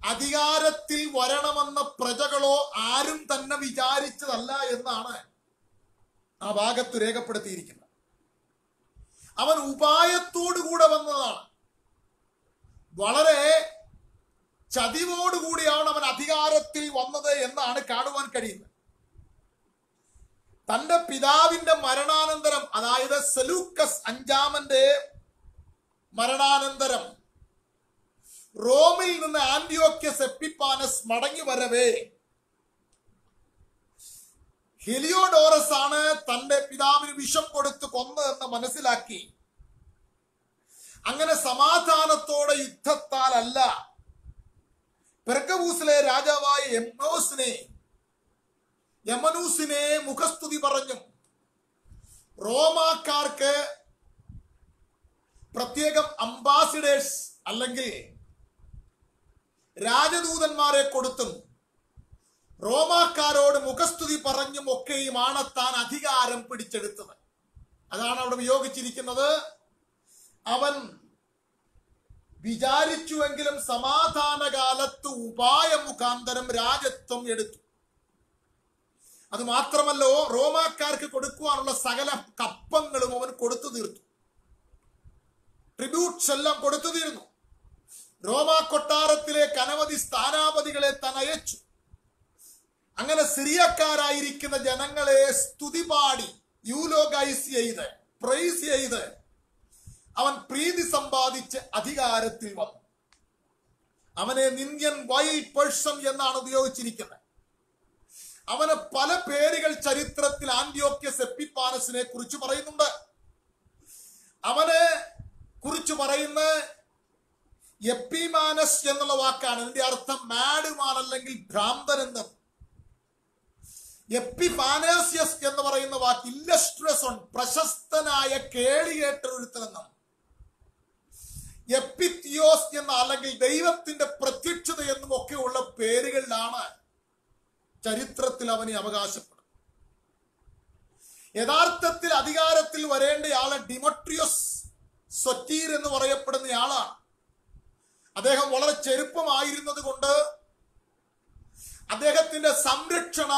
[SPEAKER 1] അധികാരത്തിൽ വരണമെന്ന പ്രജകളോ ആരും തന്നെ വിചാരിച്ചതല്ല എന്നാണ് ആ ഭാഗത്ത് രേഖപ്പെടുത്തിയിരിക്കുന്നത്. അവൻ ഉപായത്തോടുകൂടെ വന്നതാണ്. വളരെ ചതിവോടുകൂടിയാണ് അവൻ അധികാരത്തിൽ വന്നത് എന്നാണ് കാണുവാൻ കഴിയുന്നത്. തന്റെ പിതാവിന്റെ മരണാനന്തരം, അതായത് സെലൂക്കസ് 5-ാമന്റെ മരണാനന്തരം റോമിൽ നിന്ന് ആന്റിയോക്യസ് എപ്പിപ്പാനസ് മടങ്ങി വരവേ ഹെലിയോഡോറസ് ആണ് തന്റെ പിതാവിന് വിഷം കൊടുത്ത് കൊന്നതെന്ന് മനസ്സിലാക്കി. അങ്ങനെ സമാധാനത്തോടെ യുദ്ധത്താലല്ല, പെർഗമൂസിലെ രാജാവായ യമനൂസിനെ മുഖസ്തുതി പറഞ്ഞു റോമാക്കാർക്ക് പ്രത്യേകം അംബാസിഡേഴ്സ് അല്ലെങ്കിൽ രാജദൂതന്മാരെ കൊടുത്തും റോമാക്കാരോട് മുഖസ്തുതി പറഞ്ഞും ഒക്കെയുമാണ് താൻ അധികാരം പിടിച്ചെടുത്തത്. അതാണ് അവിടെ വിയോഗിച്ചിരിക്കുന്നത്. അവൻ വിചാരിച്ചുവെങ്കിലും സമാധാനകാലത്ത് ഉപായ മുഖാന്തരം രാജത്വം എടുത്തു. അത് മാത്രമല്ലോ, റോമാക്കാർക്ക് കൊടുക്കുവാനുള്ള സകല കപ്പങ്ങളും അവൻ കൊടുത്തു തീർത്തു. ട്രിബ്യൂട്ട്സ് എല്ലാം കൊടുത്തു തീർന്നു. റോമാ കൊട്ടാരത്തിലേക്ക് അനവധി സ്ഥാനാപതികളെ താൻ അയച്ചു. അങ്ങനെ സിറിയക്കാരായിരിക്കുന്ന ജനങ്ങളെ സ്തുതി പാടി യൂലോഗൈസ് ചെയ്ത് പ്രൈസ് ചെയ്ത് അവൻ പ്രീതി സമ്പാദിച്ച് അധികാരത്തിൽ വന്നു. അവനെ നിന്ദ്യൻ വൈൽഡ് പേഴ്സൺ എന്നാണ് ഉപയോഗിച്ചിരിക്കുന്നത്. അവന് പല പേരുകൾ ചരിത്രത്തിൽ ആന്റിയോക്യസ് എപ്പിഫാനസിനെ കുറിച്ച് പറയുന്നുണ്ട്. അവനെ കുറിച്ച് പറയുന്ന എപ്പിമാനസ് എന്നുള്ള വാക്കാണ്. അതിന്റെ അർത്ഥം മാഡുമാൻ അല്ലെങ്കിൽ ഭ്രാന്തൻ എന്നും. എപ്പിഫാനേഷ്യസ് എന്ന് പറയുന്ന വാക്ക് ഇല്ലസ്ട്രസോൺ പ്രശസ്തനായ കേളികേട്ടൊരുത്തനെന്നും, എപ്പിത്തിയോസ് എന്ന അല്ലെങ്കിൽ ദൈവത്തിന്റെ പ്രത്യക്ഷത എന്നും ഒക്കെയുള്ള പേരുകളിലാണ് ചരിത്രത്തിൽ അവനെ അവകാശപ്പെടുന്നത്. യഥാർത്ഥത്തിൽ അധികാരത്തിൽ വരേണ്ടയാള് ഡിമോട്രിയോസ് സൊറ്റീർ എന്ന് പറയപ്പെടുന്ന ആളാണ്. അദ്ദേഹം വളരെ ചെറുപ്പമായിരുന്നത് കൊണ്ട് അദ്ദേഹത്തിന്റെ സംരക്ഷണ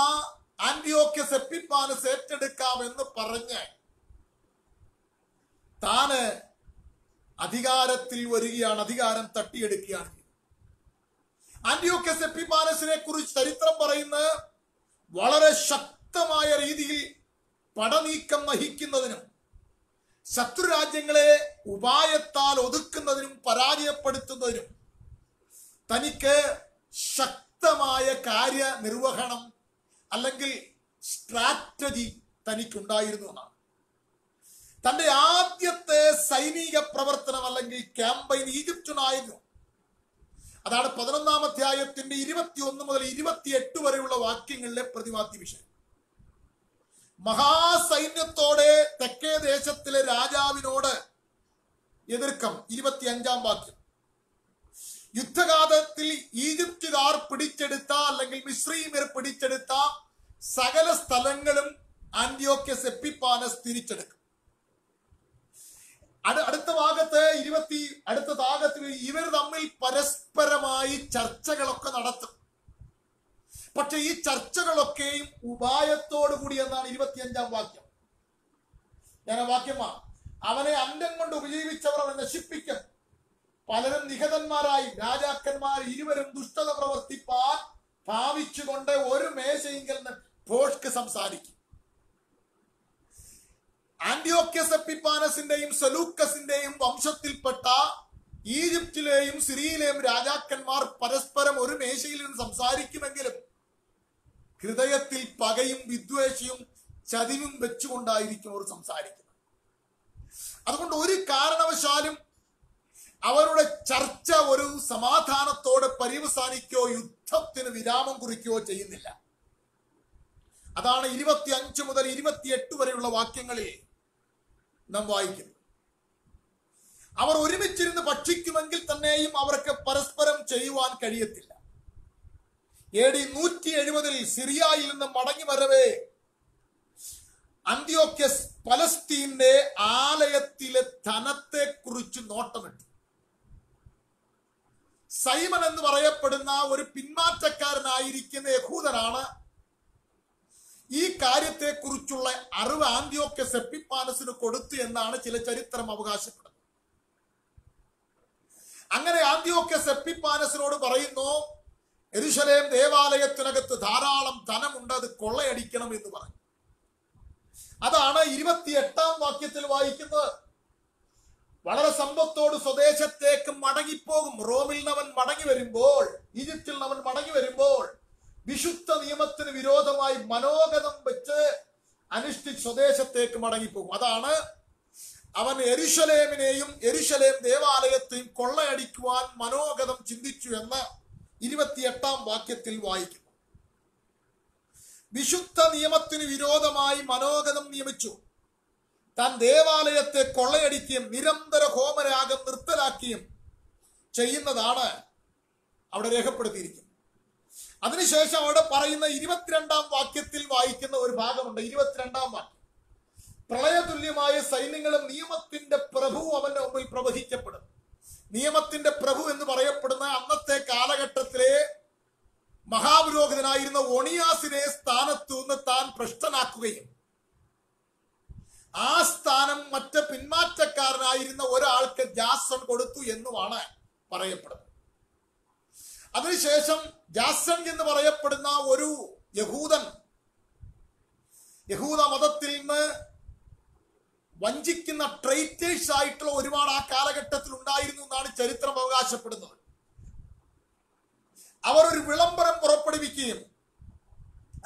[SPEAKER 1] ആന്റിയോക്യസ് എപ്പിഫാനസ് ഏറ്റെടുക്കാമെന്ന് പറഞ്ഞ് താന് അധികാരത്തിൽ വരികയാണ്, അധികാരം തട്ടിയെടുക്കുകയാണ്. ആന്റിയോക്യസ് എപ്പിഫാനസിനെ കുറിച്ച് ചരിത്രം പറയുന്നത് വളരെ ശക്തമായ രീതിയിൽ പടനീക്കം നയിക്കുന്നതിനും ശത്രുരാജ്യങ്ങളെ ഉപായത്താൽ ഒതുക്കുന്നതിനും പരാജയപ്പെടുത്തുന്നതിനും തനിക്ക് ശക്തമായ കാര്യനിർവഹണം അല്ലെങ്കിൽ സ്ട്രാറ്റജി തനിക്കുണ്ടായിരുന്നു എന്നാണ്. തന്റെ ആദ്യത്തെ സൈനിക പ്രവർത്തനം അല്ലെങ്കിൽ ക്യാമ്പയിൻ ഈജിപ്തിനായിരുന്നു. അതാണ് 11-ാം അധ്യായത്തിന്റെ 21 മുതൽ 28 വരെയുള്ള വാക്യങ്ങളിലെ പ്രതിപാദ്യ വിഷയം. മഹാസൈന്യത്തോടെ തെക്കേ ദേശത്തിലെ രാജാവിനോട് എതിർക്കം. 25-ാം വാക്യം. യുദ്ധകാലത്തിൽ ഈജിപ്തുകാർ പിടിച്ചെടുത്ത അല്ലെങ്കിൽ മിസ്രൈമ്യർ പിടിച്ചെടുത്ത സകല സ്ഥലങ്ങളും ആന്റിയോക്യസ് എപ്പിഫാനസ് തിരിച്ചെടുക്കും. അടുത്ത ഭാഗത്ത് ഇവർ തമ്മിൽ പരസ്പരമായി ചർച്ചകളൊക്കെ നടത്തും. പക്ഷെ ഈ ചർച്ചകളൊക്കെയും ഉപായത്തോടു കൂടി എന്നാണ് 25-ാം വാക്യം. ഞാൻ ആ വാക്യമാ. അവനെ അന്നം കൊണ്ട് ഉപജീവിച്ചവർ അവനെ നശിപ്പിക്കും. പലരും നിഹതന്മാരായി. രാജാക്കന്മാർ ഇരുവരും ദുഷ്ടത പ്രവർത്തിപ്പാൻ ഭാവിച്ചുകൊണ്ട് ഒരു മേശയെങ്കിൽ ഭോഷ്ക്ക് സംസാരിക്കും. ആന്റിയോക്യസ് എപ്പിഫാനസിന്റെയും സെലൂക്കസിന്റെയും വംശത്തിൽപ്പെട്ട ഈജിപ്തിലെയും സിറിയയിലെയും രാജാക്കന്മാർ പരസ്പരം ഒരു മേശയിൽ നിന്ന് സംസാരിക്കുമെങ്കിലും ഹൃദയത്തിൽ പകയും വിദ്വേഷവും ചതിവും വെച്ചുകൊണ്ടായിരിക്കും അവർ സംസാരിക്കുന്നത്. അതുകൊണ്ട് ഒരു കാരണവശാലും അവരുടെ ചർച്ച ഒരു സമാധാനത്തോടെ പര്യവസാനിക്കുകയോ യുദ്ധത്തിന് വിരാമം കുറിക്കുകയോ ചെയ്യുന്നില്ല. അതാണ് 25 മുതൽ 28 വരെയുള്ള വാക്യങ്ങളിൽ നാം വായിക്കുന്നത്. അവർ ഒരുമിച്ചിരുന്ന് ഭക്ഷിക്കുമെങ്കിൽ തന്നെയും അവർക്ക് പരസ്പരം ചെയ്യുവാൻ കഴിയത്തില്ല. AD 170 സിറിയയിൽ നിന്ന് മടങ്ങി വരവേ അന്ത്യോക്യസ് പലസ്തീന്റെ ആലയത്തിലെ ധനത്തെ കുറിച്ച് നോട്ടമിട്ടു. സൈമൺ എന്ന് പറയപ്പെടുന്ന ഒരു പിന്മാറ്റക്കാരനായിരിക്കുന്ന യഹൂദനാണ് ഈ കാര്യത്തെ കുറിച്ചുള്ള അറിവ് ആന്റിയോക്യസ് എപ്പിഫാനസിന് കൊടുത്തു എന്നാണ് ചില ചരിത്രം അവകാശപ്പെടുന്നത്. അങ്ങനെ ആന്റിയോക്യസ് എപ്പിഫാനസിനോട് പറയുന്നു, യെരുശലേം ദേവാലയത്തിനകത്ത് ധാരാളം ധനമുണ്ട്, അത് കൊള്ളയടിക്കണം എന്ന് പറഞ്ഞു. അതാണ് 28-ാം വാക്യത്തിൽ വായിക്കുന്നത്. വളരെ സമ്പത്തോട് സ്വദേശത്തേക്ക് മടങ്ങിപ്പോകും. റോമിൽ നിന്നവൻ മടങ്ങി വരുമ്പോൾ, ഈജിപ്തിൽ നിന്നവൻ മടങ്ങി വരുമ്പോൾ വിശുദ്ധ നിയമത്തിന് വിരോധമായി മനോഗതം വെച്ച് അനുഷ്ഠിച്ച് സ്വദേശത്തേക്ക് മടങ്ങിപ്പോകും. അതാണ് അവൻ യെരുശലേമിനെയും യെരുശലേം ദേവാലയത്തെയും കൊള്ളയടിക്കുവാൻ മനോഗതം ചിന്തിച്ചു എന്ന് 28-ാം വാക്യത്തിൽ വായിക്കുന്നു. വിശുദ്ധ നിയമത്തിന് വിരോധമായി മനോഗതം നിയമിച്ചു. താൻ ദേവാലയത്തെ കൊള്ളയടിക്കുകയും നിരന്തര ഹോമരാഗം നിർത്തലാക്കുകയും ചെയ്യുന്നതാണ് അവിടെ രേഖപ്പെടുത്തിയിരിക്കുന്നത്. അതിനുശേഷം അവിടെ പറയുന്ന 22-ാം വാക്യത്തിൽ വായിക്കുന്ന ഒരു ഭാഗമുണ്ട്. 22-ാം വാക്യം, പ്രളയതുല്യമായ സൈന്യങ്ങളും നിയമത്തിന്റെ പ്രഭു അവന്റെ മുമ്പിൽ പ്രവഹിക്കപ്പെടും. നിയമത്തിന്റെ പ്രഭു എന്ന് പറയപ്പെടുന്ന അന്നത്തെ കാലഘട്ടത്തിലെ മഹാപുരോഹിതനായിരുന്ന ഒണിയാസിനെ സ്ഥാനത്തു നിന്ന് താൻ ഭ്രഷ്ടനാക്കുകയും ആ സ്ഥാനം മറ്റ് പിന്മാറ്റക്കാരനായിരുന്ന ഒരാൾക്ക് ജാസൺ കൊടുത്തു എന്നുമാണ് പറയപ്പെടുന്നത്. അതിനുശേഷം ജാസൺ എന്ന് പറയപ്പെടുന്ന ഒരു യഹൂദ മതത്തിൽ നിന്ന് വഞ്ചിക്കുന്ന ട്രൈറ്റേഴ്സ് ആയിട്ടുള്ള ഒരുപാട് ആ കാലഘട്ടത്തിൽ ഉണ്ടായിരുന്നു എന്നാണ് ചരിത്രം അവകാശപ്പെടുന്നത്. അവർ ഒരു വിളംബരം പുറപ്പെടുവിക്കുകയും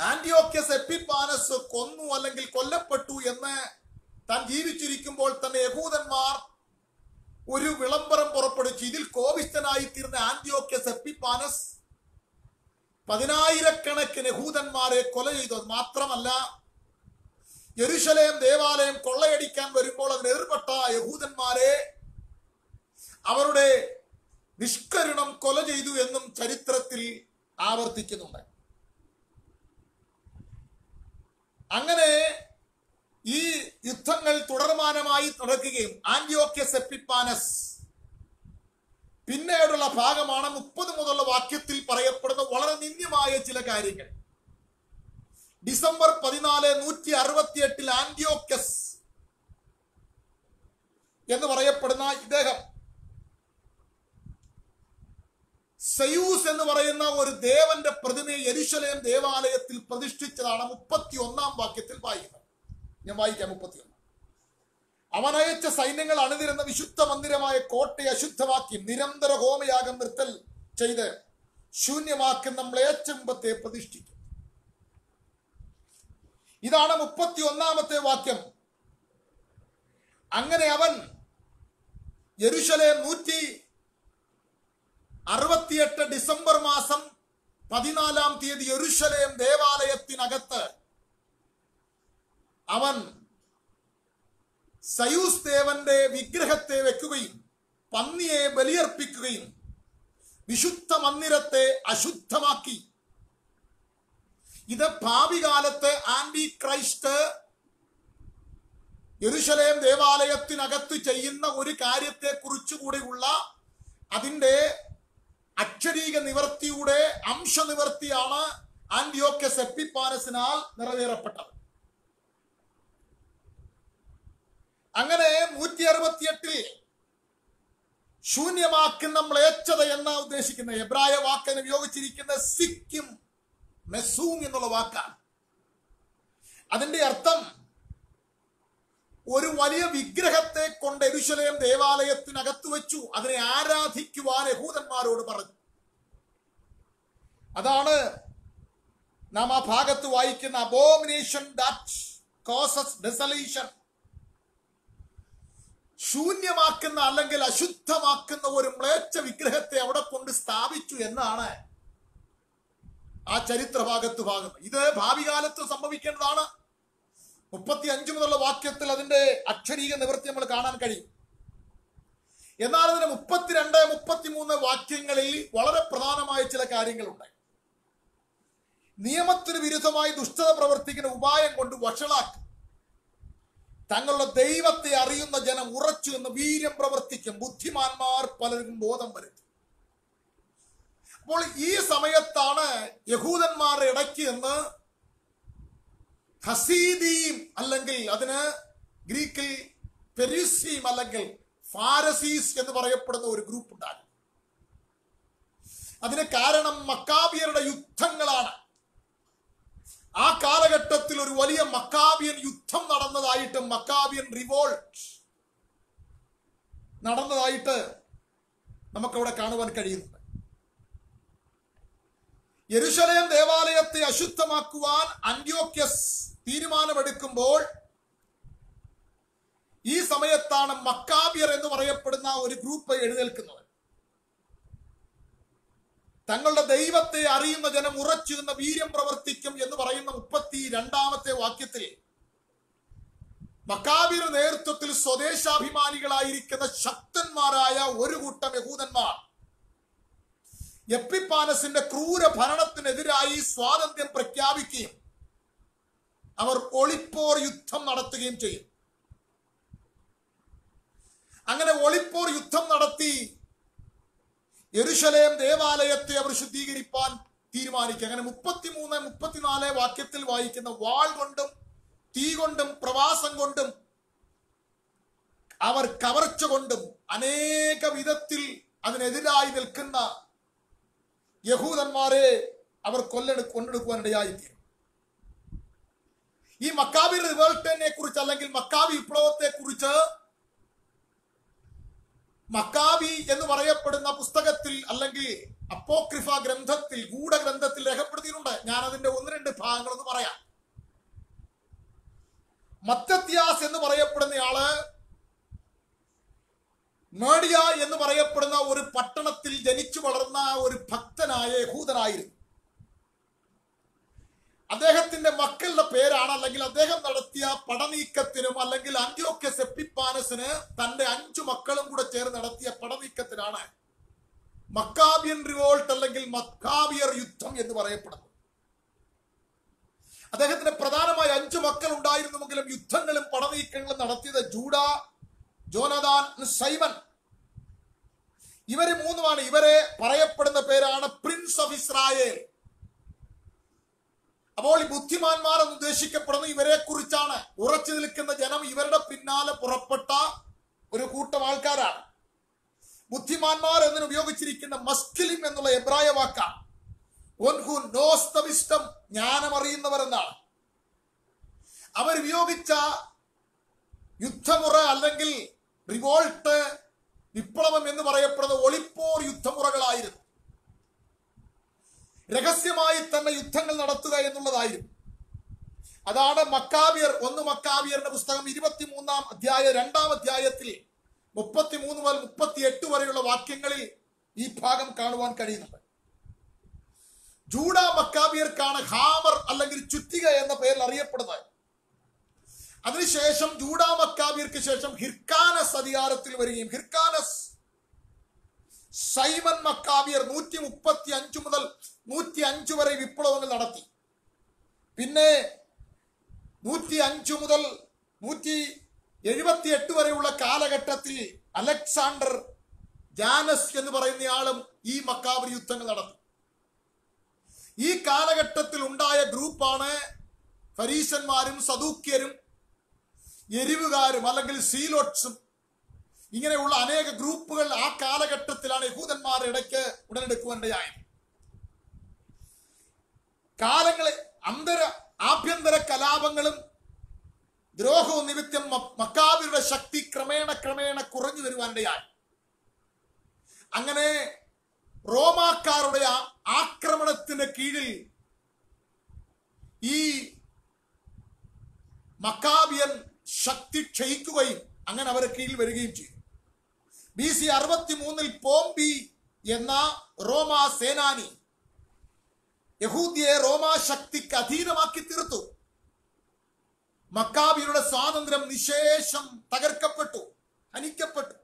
[SPEAKER 1] ആന്റിയോക്യസ് എപ്പിഫാനസ് കൊന്നു അല്ലെങ്കിൽ കൊല്ലപ്പെട്ടു എന്ന് താൻ ജീവിച്ചിരിക്കുമ്പോൾ തന്നെ യഹൂദന്മാർ ഒരു വിളംബരം പുറപ്പെടുവിച്ചു. ഇതിൽ കോപിഷ്ഠനായി തീർന്ന ആന്റിയോക്യസ് എപ്പിഫാനസ് 10,000-കണക്കിന് യഹൂദന്മാരെ കൊല ചെയ്തു. മാത്രമല്ല, യെരുശലേം ദേവാലയം കൊള്ളയടിക്കാൻ വരുമ്പോൾ അതിന് എതിർപ്പെട്ട യഹൂദന്മാരെ അവരുടെ നിഷ്കരുണം കൊല ചെയ്തു എന്നും ചരിത്രത്തിൽ ആവർത്തിക്കുന്നുണ്ട്. അങ്ങനെ ഈ യുദ്ധങ്ങൾ തുടർമാനമായി നടക്കുകയും ആന്റിയോക്യസ് എപ്പിഫാനസ് പിന്നീടുള്ള ഭാഗമാണ് 30 മുതലുള്ള വാക്യത്തിൽ പറയപ്പെടുന്ന വളരെ നിന്ദ്യമായ ചില കാര്യങ്ങൾ. ഡിസംബർ 14, 168 ആന്റിയോക്യസ് എന്ന് പറയപ്പെടുന്ന ഇദ്ദേഹം സെയൂസ് എന്ന് പറയുന്ന ഒരു ദേവന്റെ പ്രതിമയെ യെരുശലേം ദേവാലയത്തിൽ പ്രതിഷ്ഠിച്ചതാണ് 31-ാം വാക്യത്തിൽ വായിക്കുന്നത്. ഞാൻ വായിക്കാം 31. അവനയച്ച സൈന്യങ്ങൾ അണിനിരുന്ന വിശുദ്ധ മന്ദിരമായ കോട്ടയെ അശുദ്ധമാക്കി നിരന്തര ഹോമയാഗം നിർത്തൽ ചെയ്ത് ശൂന്യമാക്കുന്ന മ്ലേച്ഛബിംബത്തെ പ്രതിഷ്ഠിക്കും. ഇതാണ് 31-ാമത്തെ വാക്യം. അങ്ങനെ അവൻ യെരുശലേം 168 ഡിസംബർ മാസം 14-ാം തീയതി യെരുശലേം ദേവാലയത്തിനകത്ത് അവൻ സയൂസ് ദേവന്റെ വിഗ്രഹത്തെ വെക്കുകയും പന്നിയെ ബലിയർപ്പിക്കുകയും വിശുദ്ധ മന്ദിരത്തെ അശുദ്ധമാക്കി. ഇത് ഭാവി കാലത്ത് ആന്റി ക്രൈസ്റ്റ് യെരുശലേം ദേവാലയത്തിനകത്ത് ചെയ്യുന്ന ഒരു കാര്യത്തെ കുറിച്ചുകൂടെയുള്ള അതിന്റെ അക്ഷരീക നിവർത്തിയുടെ അംശനിവർത്തിയാണ് ആന്റിയോക്യസ് എപ്പിഫാനസിനാൽ നിറവേറപ്പെട്ടത്. അങ്ങനെ 168 ശൂന്യമാക്കുന്ന മ്ലേച്ഛത എന്ന ഉദ്ദേശിക്കുന്ന എബ്രായ വാക്കിന് ഉപയോഗിച്ചിരിക്കുന്ന സിക്കും മെസൂം എന്നുള്ള വാക്കാണ്. അതിന്റെ അർത്ഥം ഒരു വലിയ വിഗ്രഹത്തെ കൊണ്ട് യെരുശലേം ദേവാലയത്തിനകത്ത് വെച്ചു അതിനെ ആരാധിക്കുവാൻ യഹൂദന്മാരോട് പറഞ്ഞു. അതാണ് നാം ആ ഭാഗത്ത് വായിക്കുന്ന അബോമിനേഷൻ ദാറ്റ് കോസസ് ഡെസലേഷൻ. ശൂന്യമാക്കുന്ന അല്ലെങ്കിൽ അശുദ്ധമാക്കുന്ന ഒരു മ്ലേച്ഛ വിഗ്രഹത്തെ അവിടെ കൊണ്ട് സ്ഥാപിച്ചു എന്നാണ് ആ ചരിത്ര ഭാഗത്ത് ഭാഗം. ഇത് ഭാവി കാലത്ത് സംഭവിക്കേണ്ടതാണ്. 35 മുതലുള്ള വാക്യത്തിൽ അതിന്റെ അക്ഷരീക നിവൃത്തി നമ്മൾ കാണാൻ കഴിയും. എന്നാൽ അതിന് 32, 33 വാക്യങ്ങളിൽ വളരെ പ്രധാനമായ ചില കാര്യങ്ങളുണ്ട്. നിയമത്തിന് വിരുദ്ധമായി ദുഷ്ടത പ്രവർത്തിക്കുന്ന ഉപായം കൊണ്ട് വഷളാക്കും. തങ്ങളുടെ ദൈവത്തെ അറിയുന്ന ജനം ഉറച്ചു എന്ന് വീര്യം പ്രവർത്തിക്കും. ബുദ്ധിമാന്മാർ പലർക്കും ബോധം വരുത്തും. അപ്പോൾ ഈ സമയത്താണ് യഹൂദന്മാരുടെ ഇടയ്ക്ക് എന്ന് ഹസീദീം അല്ലെങ്കിൽ അതിന് ഗ്രീക്കിൽ പെരിസീം അല്ലെങ്കിൽ ഫാരസീസ് എന്ന് പറയപ്പെടുന്ന ഒരു ഗ്രൂപ്പ് ഉണ്ടാകും. അതിന് കാരണം മക്കാബിയരുടെ യുദ്ധങ്ങളാണ്. ആ കാലഘട്ടത്തിൽ ഒരു വലിയ മക്കാബിയൻ യുദ്ധം നടന്നതായിട്ട്, മക്കാബിയൻ റിവോൾട്ട് നടന്നതായിട്ട് നമുക്കവിടെ കാണുവാൻ കഴിയുന്നുണ്ട്. യെരുശലേം ദേവാലയത്തെ അശുദ്ധമാക്കുവാൻ അന്ത്യോക്യസ് തീരുമാനമെടുക്കുമ്പോൾ ഈ സമയത്താണ് മക്കാബിയർ എന്ന് പറയപ്പെടുന്ന ഒരു ഗ്രൂപ്പ് എഴുന്നേൽക്കുന്നത്. തങ്ങളുടെ ദൈവത്തെ അറിയുന്ന ജനം ഉറച്ചു എന്ന വീര്യം പ്രവർത്തിക്കും എന്ന് പറയുന്ന 32-ാമത്തെ വാക്യത്തിൽ മക്കാബിയുടെ നേതൃത്വത്തിൽ സ്വദേശാഭിമാനികളായിരിക്കുന്ന ശക്തന്മാരായ ഒരു കൂട്ടം യഹൂദന്മാർ എപ്പിപ്പാനസിന്റെ ക്രൂര ഭരണത്തിനെതിരായി സ്വാതന്ത്ര്യം പ്രഖ്യാപിക്കുകയും അവർ ഒളിപ്പോർ യുദ്ധം നടത്തുകയും ചെയ്യും. അങ്ങനെ ഒളിപ്പോർ യുദ്ധം നടത്തി യെരുശലേം ദേവാലയത്തെ അവർ ശുദ്ധീകരിപ്പാൻ തീരുമാനിക്കുക. അങ്ങനെ 33-34 വാക്യത്തിൽ വായിക്കുന്ന വാൾ കൊണ്ടും തീ കൊണ്ടും പ്രവാസം കൊണ്ടും അവർ കവർച്ച കൊണ്ടും അനേക വിധത്തിൽ അതിനെതിരായി നിൽക്കുന്ന യഹൂദന്മാരെ അവർ കൊണ്ടെടുക്കുവാനിടയായിത്തീരും. ഈ മക്കാബി റിവോൾട്ടിനെ കുറിച്ച് അല്ലെങ്കിൽ മക്കാബി വിപ്ലവത്തെ കുറിച്ച് മക്കാബി എന്ന് പറയപ്പെടുന്ന പുസ്തകത്തിൽ അല്ലെങ്കിൽ അപ്പോക്രിഫ ഗ്രന്ഥത്തിൽ ഗൂഢഗ്രന്ഥത്തിൽ രേഖപ്പെടുത്തിയിട്ടുണ്ട്. ഞാൻ അതിന്റെ 1-2 ഭാഗങ്ങളൊന്ന് പറയാം. മത്തത്യാസ് എന്ന് പറയപ്പെടുന്നയാള് മേഡിയ എന്ന് പറയപ്പെടുന്ന ഒരു പട്ടണത്തിൽ ജനിച്ചു വളർന്ന ഒരു ഭക്തനായ യഹൂദനായിരുന്നു. അദ്ദേഹത്തിന്റെ മക്കളുടെ പേരാണ് അല്ലെങ്കിൽ അദ്ദേഹം നടത്തിയ പടനീക്കത്തിനും അല്ലെങ്കിൽ അന്ത്യോക്യസ് എപ്പിപ്പാനസിന് തന്റെ 5 മക്കളും കൂടെ ചേർന്ന് നടത്തിയ പടനീക്കത്തിനാണ് മക്കാബിയൻ റിവോൾട്ട് അല്ലെങ്കിൽ മക്കാബിയർ യുദ്ധം എന്ന് പറയപ്പെടുന്നത്. അദ്ദേഹത്തിന് പ്രധാനമായ 5 മക്കൾ ഉണ്ടായിരുന്നുവെങ്കിലും യുദ്ധങ്ങളും പടനീക്കങ്ങളും നടത്തിയത് ജൂഡ, ജോനദാൻ, സൈമൻ. ഇവര് 3 ഇവരെ പറയപ്പെടുന്ന പേരാണ് പ്രിൻസ് ഓഫ് ഇസ്രായേൽ. അപ്പോൾ ഈ ബുദ്ധിമാന്മാർ എന്ന് ഉദ്ദേശിക്കപ്പെടുന്ന ഇവരെ കുറിച്ചാണ്. ഉറച്ചു നിൽക്കുന്ന ജനം ഇവരുടെ പിന്നാലെ പുറപ്പെട്ട ഒരു കൂട്ടം ആൾക്കാരാണ്. ബുദ്ധിമാന്മാർ എന്നതിന് ഉപയോഗിച്ചിരിക്കുന്ന മസ്കിലിം എന്നുള്ള എബ്രായ വാക്കാണ്. One who knows the wisdom, ജ്ഞാനമറിയുന്നവർ എന്നാണ്. അവർ ഉപയോഗിച്ച യുദ്ധമുറ അല്ലെങ്കിൽ റിവോൾട്ട്, വിപ്ലവം എന്ന് പറയപ്പെടുന്ന ഒളിപ്പോർ യുദ്ധമുറകളായിരുന്നു. രഹസ്യമായി തന്നെ യുദ്ധങ്ങൾ നടത്തുക എന്നുള്ളതായിരുന്നു. അതാണ് മക്കാബിയർ. 1 മക്കാബിയറിന്റെ പുസ്തകം 23-ാം അധ്യായം 2-ാം അധ്യായത്തിൽ 33 മുതൽ 38 വരെയുള്ള വാക്യങ്ങളിൽ ഈ ഭാഗം കാണുവാൻ കഴിയുന്നുണ്ട്. ജൂഡ മക്കാബിയർക്കാണ് ഹാമർ അല്ലെങ്കിൽ ചുറ്റിക എന്ന പേരിൽ അറിയപ്പെടുന്നത്. അതിനുശേഷം ജൂഡ മക്കാബിയർക്ക് ശേഷം ഹിർക്കാനസ് അധികാരത്തിൽ വരികയും ഹിർക്കാനസ് സൈമൻ മക്കാബിയർ 135 മുതൽ 105 വരെ വിപ്ലവങ്ങൾ നടത്തി. പിന്നെ 105 മുതൽ 178 വരെയുള്ള കാലഘട്ടത്തിൽ അലക്സാണ്ടർ ജാനസ് എന്ന് പറയുന്നയാളും ഈ മക്കാബി യുദ്ധങ്ങൾ നടത്തി. ഈ കാലഘട്ടത്തിൽ ഉണ്ടായ ഗ്രൂപ്പാണ് ഫരീസന്മാരും സദൂക്യരും എരിവുകാരും അല്ലെങ്കിൽ സീലോട്ട്സും. ഇങ്ങനെയുള്ള അനേക ഗ്രൂപ്പുകൾ ആ കാലഘട്ടത്തിലാണ് യഹൂദന്മാരുടെ ഇടയ്ക്ക് ഉടലെടുക്കുവാനിടയായത്. കാലങ്ങളെ ആഭ്യന്തര കലാപങ്ങളും ദ്രോഹവും നിമിത്തം മക്കാബിയുടെ ശക്തി ക്രമേണ കുറഞ്ഞു വരുവാനിടയായി. അങ്ങനെ റോമാക്കാരുടെ ആക്രമണത്തിന് കീഴിൽ ഈ മക്കാബിയൻ ശക്തി ക്ഷയിക്കുകയും അങ്ങനെ അവരെ കീഴിൽ വരികയും ചെയ്തു. BC 63 പോംബി എന്ന റോമാ സേനാനി യഹൂദിയെ റോമാ ശക്തിക്ക് അധീനമാക്കി തീർത്തു. മക്കാബിയുടെ സ്വാതന്ത്ര്യം നിശേഷം തകർക്കപ്പെട്ടു, ഹനിക്കപ്പെട്ടു.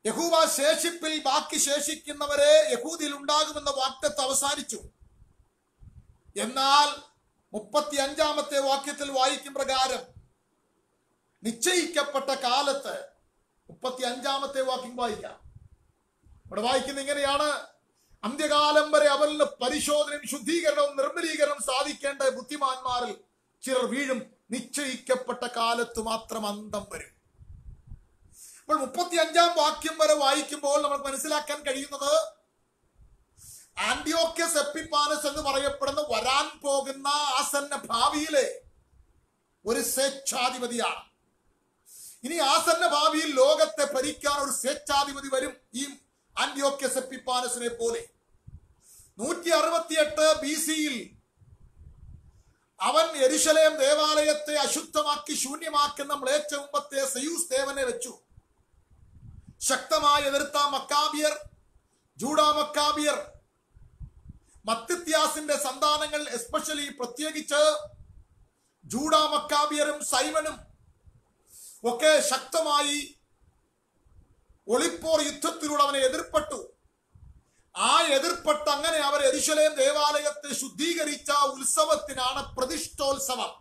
[SPEAKER 1] യഹൂവ ശേഷിപ്പിൽ ബാക്കി ശേഷിക്കുന്നവരെ യഹൂദിയിൽ ഉണ്ടാകുമെന്ന വാഗ്ദത്തം അവസാനിച്ചു. എന്നാൽ 35-ാമത്തെ വാക്യത്തിൽ വായിക്കും പ്രകാരം നിശ്ചയിക്കപ്പെട്ട കാലത്ത് 35-ാമത്തെ വാക്യം വായിക്കാം. ഇവിടെ വായിക്കുന്ന ഇങ്ങനെയാണ്: അന്ത്യകാലം വരെ അവരിൽ പരിശോധനയും ശുദ്ധീകരണവും നിർമ്മലീകരണവും സാധിക്കേണ്ട ബുദ്ധിമാന്മാരിൽ ചിലർ വീഴും. നിശ്ചയിക്കപ്പെട്ട കാലത്ത് മാത്രം അന്തം വരും. അപ്പോൾ 35-ാം വാക്യം വരെ വായിക്കുമ്പോൾ നമുക്ക് മനസ്സിലാക്കാൻ കഴിയുന്നത് ആന്റിയോക്യസ് എപ്പിപ്പാനസ് എന്ന് പറയപ്പെടുന്ന വരാൻ പോകുന്ന ആസന്ന ഭാവിയിലെ ഒരു സ്വേച്ഛാധിപതിയാണ്. ഇനി ആസന്ന ഭാവിയിൽ ലോകത്തെ ഭരിക്കാൻ ഒരു സ്വേച്ഛാധിപതി വരും, ഈ ആന്റിയോക്യസ് എപ്പിപ്പാനസിനെ പോലെ. 168 BC-യിൽ അവൻ യെരുശലേം ദേവാലയത്തെ അശുദ്ധമാക്കി ശൂന്യമാക്കുന്ന മ്ലേച്ഛ മുമ്പത്തെ സെയൂസ് ദേവനെ വെച്ചു. ശക്തമായി എതിർത്ത മക്കാബിയർ, ജൂഡ മക്കാബിയർ, മത്തിത്യാസിന്റെ സന്താനങ്ങൾ, എസ്പെഷ്യലി പ്രത്യേകിച്ച് ജൂഡാ മക്കാബിയരും സൈമനും ഒക്കെ ശക്തമായി ഒളിപ്പോർ യുദ്ധത്തിലൂടെ അവനെ എതിർപ്പെട്ടു. ആ എതിർപ്പെട്ട് അങ്ങനെ അവർ യെരൂശലേം ദേവാലയത്തെ ശുദ്ധീകരിച്ച ഉത്സവത്തിനാണ് പ്രതിഷ്ഠോത്സവം,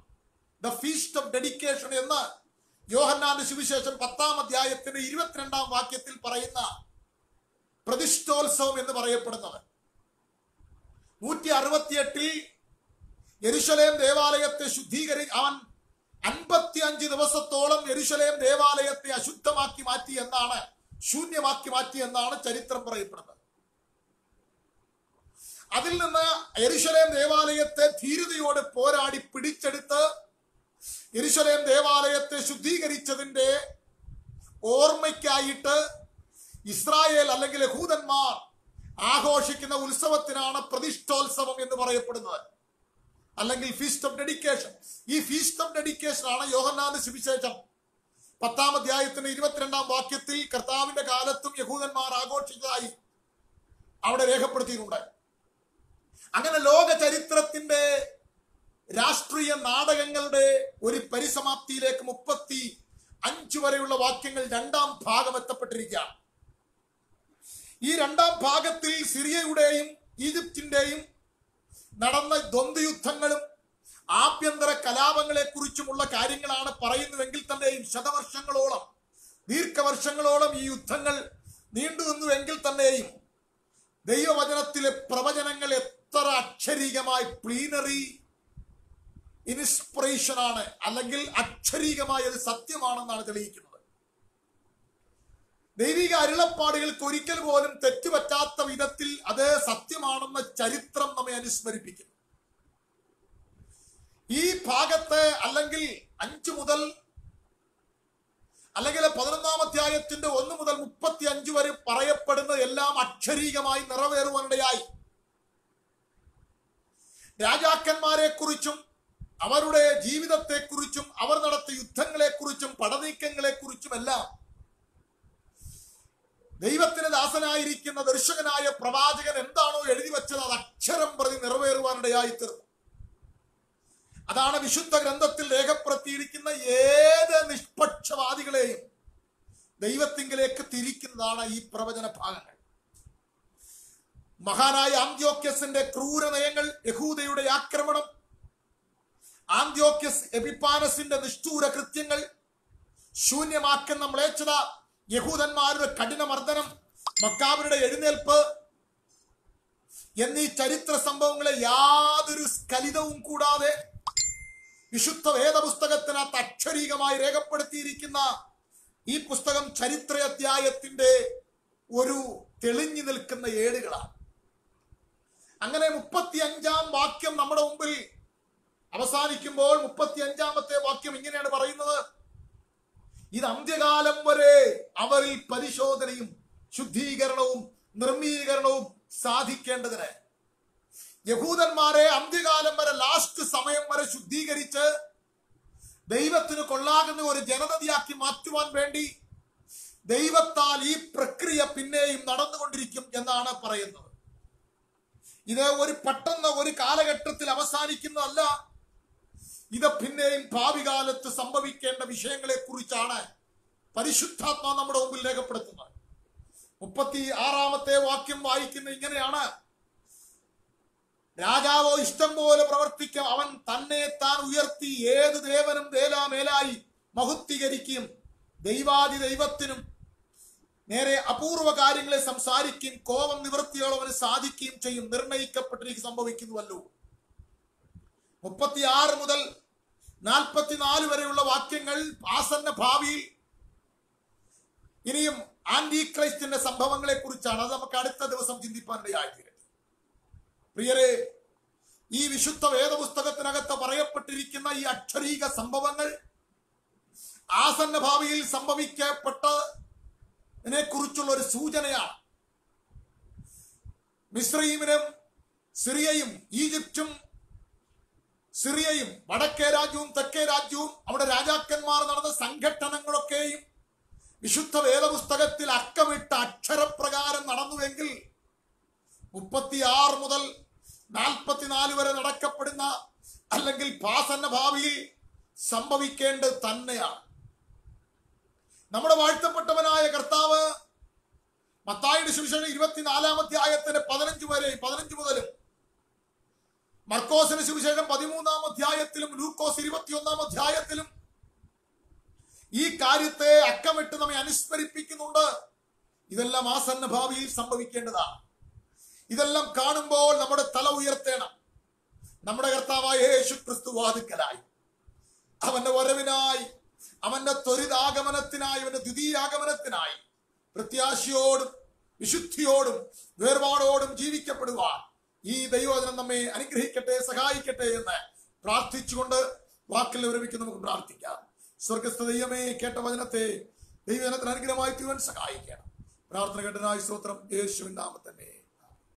[SPEAKER 1] ദ ഫീസ്റ്റ് ഓഫ് ഡെഡിക്കേഷൻ എന്ന് യോഹന്നാന്റെ സുവിശേഷം 10-ാം അധ്യായത്തിന്റെ 22-ാം വാക്യത്തിൽ പറയുന്ന പ്രതിഷ്ഠോത്സവം എന്ന് പറയപ്പെടുന്നത്. 168-ൽ യെരൂശലേം ദേവാലയത്തെ അവൻ 55 ദിവസത്തോളം യെരൂശലേം ദേവാലയത്തെ അശുദ്ധമാക്കി മാറ്റി എന്നാണ്, ശൂന്യമാക്കി മാറ്റി എന്നാണ് ചരിത്രം പറയപ്പെടുന്നത്. അതിൽ നിന്ന് യെരൂശലേം ദേവാലയത്തെ ധീരതയോടെ പോരാടി പിടിച്ചെടുത്ത് യെരൂശലേം ദേവാലയത്തെ ശുദ്ധീകരിച്ചതിന്റെ ഓർമ്മയ്ക്കായിട്ട് ഇസ്രായേൽ അല്ലെങ്കിൽ യഹൂദന്മാർ ആഘോഷിക്കുന്ന ഉത്സവത്തിനാണ് പ്രതിഷ്ഠോത്സവം എന്ന് പറയപ്പെടുന്നത്, അല്ലെങ്കിൽ ഫീസ്റ്റ് ഓഫ് ഡെഡിക്കേഷൻ. ഈ ഫീസ്റ്റ് ഓഫ് ഡെഡിക്കേഷൻ ആണ് യോഹന്നാന്റെ സുവിശേഷം 10-ാം അധ്യായത്തിന്റെ 22-ാം വാക്യത്തിൽ കർത്താവിന്റെ കാലത്തും യഹൂദന്മാർ ആഘോഷിച്ചതായി അവിടെ രേഖപ്പെടുത്തിയിട്ടുണ്ട്. അങ്ങനെ ലോക ചരിത്രത്തിന്റെ രാഷ്ട്രീയ നാടകങ്ങളുടെ ഒരു പരിസമാപ്തിയിലേക്ക് 35 വരെയുള്ള വാക്യങ്ങൾ 2-ാം ഭാഗം എത്തപ്പെട്ടിരിക്കുകയാണ്. ഈ 2-ാം ഭാഗത്തിൽ സിറിയയുടെയും ഈജിപ്തിന്റെയും നടന്ന ദ്വന്ദ്വയുദ്ധങ്ങളും ആഭ്യന്തര കലാപങ്ങളെ കുറിച്ചുമുള്ള കാര്യങ്ങളാണ് പറയുന്നതെങ്കിൽ തന്നെയും ശതവർഷങ്ങളോളം, ദീർഘവർഷങ്ങളോളം ഈ യുദ്ധങ്ങൾ നീണ്ടുനിന്നുവെങ്കിൽ തന്നെയും ദൈവവചനത്തിലെ പ്രവചനങ്ങൾ എത്ര അക്ഷരീകമായി പ്ലീനറി ഇൻസ്പിറേഷൻ ആണ്, അല്ലെങ്കിൽ അക്ഷരീകമായി അത് സത്യമാണെന്നാണ് തെളിയിക്കുന്നത്. ദൈവിക അരുളപ്പാടുകൾക്ക് ഒരിക്കൽ പോലും തെറ്റുപറ്റാത്ത വിധത്തിൽ അത് സത്യമാണെന്ന ചരിത്രം നമ്മെ അനുസ്മരിപ്പിക്കുന്നു. ഈ ഭാഗത്ത് അല്ലെങ്കിൽ 5 മുതൽ അല്ലെങ്കിൽ 11-ാം അധ്യായത്തിന്റെ 1 മുതൽ 35 വരെ പറയപ്പെടുന്ന എല്ലാം അക്ഷരീകമായി നിറവേറുവാനിടയായി. രാജാക്കന്മാരെ കുറിച്ചും അവരുടെ ജീവിതത്തെക്കുറിച്ചും അവർ നടത്തിയ യുദ്ധങ്ങളെ കുറിച്ചും പടനീക്കങ്ങളെ കുറിച്ചും എല്ലാം ദൈവത്തിന് ദാസനായിരിക്കുന്ന ദർശകനായ പ്രവാചകൻ എന്താണോ എഴുതി വെച്ചത് അത് അക്ഷരം പ്രതി നിറവേറുവാനിടയായി തീർന്നു. അതാണ് വിശുദ്ധ ഗ്രന്ഥത്തിൽ രേഖപ്പെടുത്തിയിരിക്കുന്ന ഏത് നിഷ്പക്ഷവാദികളെയും ദൈവത്തിങ്കിലേക്ക് തിരിക്കുന്നതാണ് ഈ പ്രവചന ഭാഗങ്ങൾ. മഹാനായ ആന്ത്യോക്യസിന്റെ ക്രൂര നയങ്ങൾ, യഹൂദയുടെ ആക്രമണം, ആന്ത്യോക്യസ് എപിപ്പാനസിന്റെ നിഷ്ഠൂര കൃത്യങ്ങൾ, ശൂന്യമാക്കുന്ന മ്ലേച്ഛത, യഹൂദന്മാരുടെ കഠിനമർദ്ദനം, മക്കാബരുടെ എഴുന്നേൽപ്പ് എന്നീ ചരിത്ര സംഭവങ്ങളെ യാതൊരു സ്ഖലിതവും കൂടാതെ വിശുദ്ധ വേദപുസ്തകത്തിനകത്ത് അക്ഷരീകമായി രേഖപ്പെടുത്തിയിരിക്കുന്ന ഈ പുസ്തകം ചരിത്ര അധ്യായത്തിന്റെ ഒരു തെളിഞ്ഞു നിൽക്കുന്ന ഏടുകളാണ്. അങ്ങനെ 35-ാം വാക്യം നമ്മുടെ മുമ്പിൽ അവസാനിക്കുമ്പോൾ 35-ാമത്തെ വാക്യം ഇങ്ങനെയാണ് പറയുന്നത്: ഇത് അന്ത്യകാലം വരെ അവരിൽ പരിശോധനയും ശുദ്ധീകരണവും നിർമ്മീകരണവും സാധിക്കേണ്ടതിന് യഹൂദന്മാരെ അന്ത്യകാലം വരെ, ലാസ്റ്റ് സമയം വരെ ശുദ്ധീകരിച്ച് ദൈവത്തിന് കൊള്ളാകുന്ന ഒരു ജനതയാക്കി മാറ്റുവാൻ വേണ്ടി ദൈവത്താൽ ഈ പ്രക്രിയ പിന്നെയും നടന്നുകൊണ്ടിരിക്കും എന്നാണ് പറയുന്നത്. ഇത് പെട്ടെന്ന് ഒരു കാലഘട്ടത്തിൽ അവസാനിക്കുന്നതല്ല. ഇത് പിന്നെയും ഭാവി കാലത്ത് സംഭവിക്കേണ്ട വിഷയങ്ങളെ കുറിച്ചാണ് പരിശുദ്ധാത്മാ നമ്മുടെ മുമ്പിൽ രേഖപ്പെടുത്തുന്നത്. 36-ാമത്തെ വാക്യം വായിക്കുന്ന ഇങ്ങനെയാണ്: രാജാവോ ഇഷ്ടം പോലെ പ്രവർത്തിക്കും, അവൻ തന്നെ താൻ ഉയർത്തി ഏത് ദേവനും മേലായി മഹത്വീകരിക്കും, ദൈവാദി ദൈവത്തിനും നേരെ അപൂർവ കാര്യങ്ങളെ സംസാരിക്കും, കോപം നിവൃത്തിയോളം സാധിക്കുകയും ചെയ്യും, നിർണയിക്കപ്പെട്ടിരിക്കും സംഭവിക്കുന്നുവല്ലോ. 36 മുതൽ 44 വരെയുള്ള വാക്യങ്ങൾ ആസന്ന ഭാവിയിൽ ഇനിയും ആന്റി ക്രൈസ്റ്റിന്റെ സംഭവങ്ങളെ കുറിച്ചാണ്. അത് നമുക്ക് അടുത്ത ദിവസം ചിന്തിപ്പാനിടയായിത്തീരട്ടെ. പ്രിയരെ, ഈ വിശുദ്ധ വേദപുസ്തകത്തിനകത്ത് പറയപ്പെട്ടിരിക്കുന്ന ഈ അക്ഷരീക സംഭവങ്ങൾ ആസന്ന ഭാവിയിൽ സംഭവിക്കപ്പെട്ടതിനെ കുറിച്ചുള്ള ഒരു സൂചനയാണ്. മിസ്രയീമിനും സിറിയയും, ഈജിപ്തും സിറിയയും, വടക്കേ രാജ്യവും തെക്കേ രാജ്യവും അവിടെ രാജാക്കന്മാർ നടന്ന സംഘട്ടനങ്ങളൊക്കെയും വിശുദ്ധ വേദപുസ്തകത്തിൽ അക്കമിട്ട അക്ഷരപ്രകാരം നടന്നുവെങ്കിൽ 36 മുതൽ 44 വരെ നടക്കപ്പെടുന്ന അല്ലെങ്കിൽ പാസന്ന ഭാവിയിൽ സംഭവിക്കേണ്ടത് തന്നെയാണ്. നമ്മുടെ വാഴ്ത്തപ്പെട്ടവനായ കർത്താവ് മത്തായിയുടെ സുവിശേഷം 24 അധ്യായത്തിന് 15 മുതലും മർക്കോസിന്റെ സുവിശേഷം 13 അധ്യായത്തിലും ലൂക്കോസ് 21 അധ്യായത്തിലും ഈ കാര്യത്തെ അക്കമിട്ട് നമ്മെ അനുസ്മരിപ്പിക്കുന്നുണ്ട്. ഇതെല്ലാം ആസന്ന ഭാവിയിൽ സംഭവിക്കേണ്ടതാണ്. ഇതെല്ലാം കാണുമ്പോൾ നമ്മുടെ തല ഉയർത്തേണം. നമ്മുടെ കർത്താവായ യേശു ക്രിസ്തു വാതിക്കലായി, അവന്റെ വരവിനായി, അവന്റെ ത്വരിതാഗമനത്തിനായി, അവന്റെ ദ്വിതീയാഗമനത്തിനായി പ്രത്യാശയോടും വിശുദ്ധിയോടും വേർപാടോടും ജീവിക്കപ്പെടുവാൻ ഈ ദൈവവചനം നമ്മെ അനുഗ്രഹിക്കട്ടെ, സഹായിക്കട്ടെ എന്ന് പ്രാർത്ഥിച്ചുകൊണ്ട് വാക്കിൽ വിരമിക്ക് നമുക്ക് പ്രാർത്ഥിക്കാം. സ്വർഗസ്ഥ ദൈവമേ, കേട്ട വചനത്തെ ദൈവജനത്തിന് അനുഗ്രഹമായി തീർക്കാൻ സഹായിക്കണം. പ്രാർത്ഥന കേട്ടനായി സ്തോത്രം. യേശുവിൻ നാമത്തിൽ തന്നെ.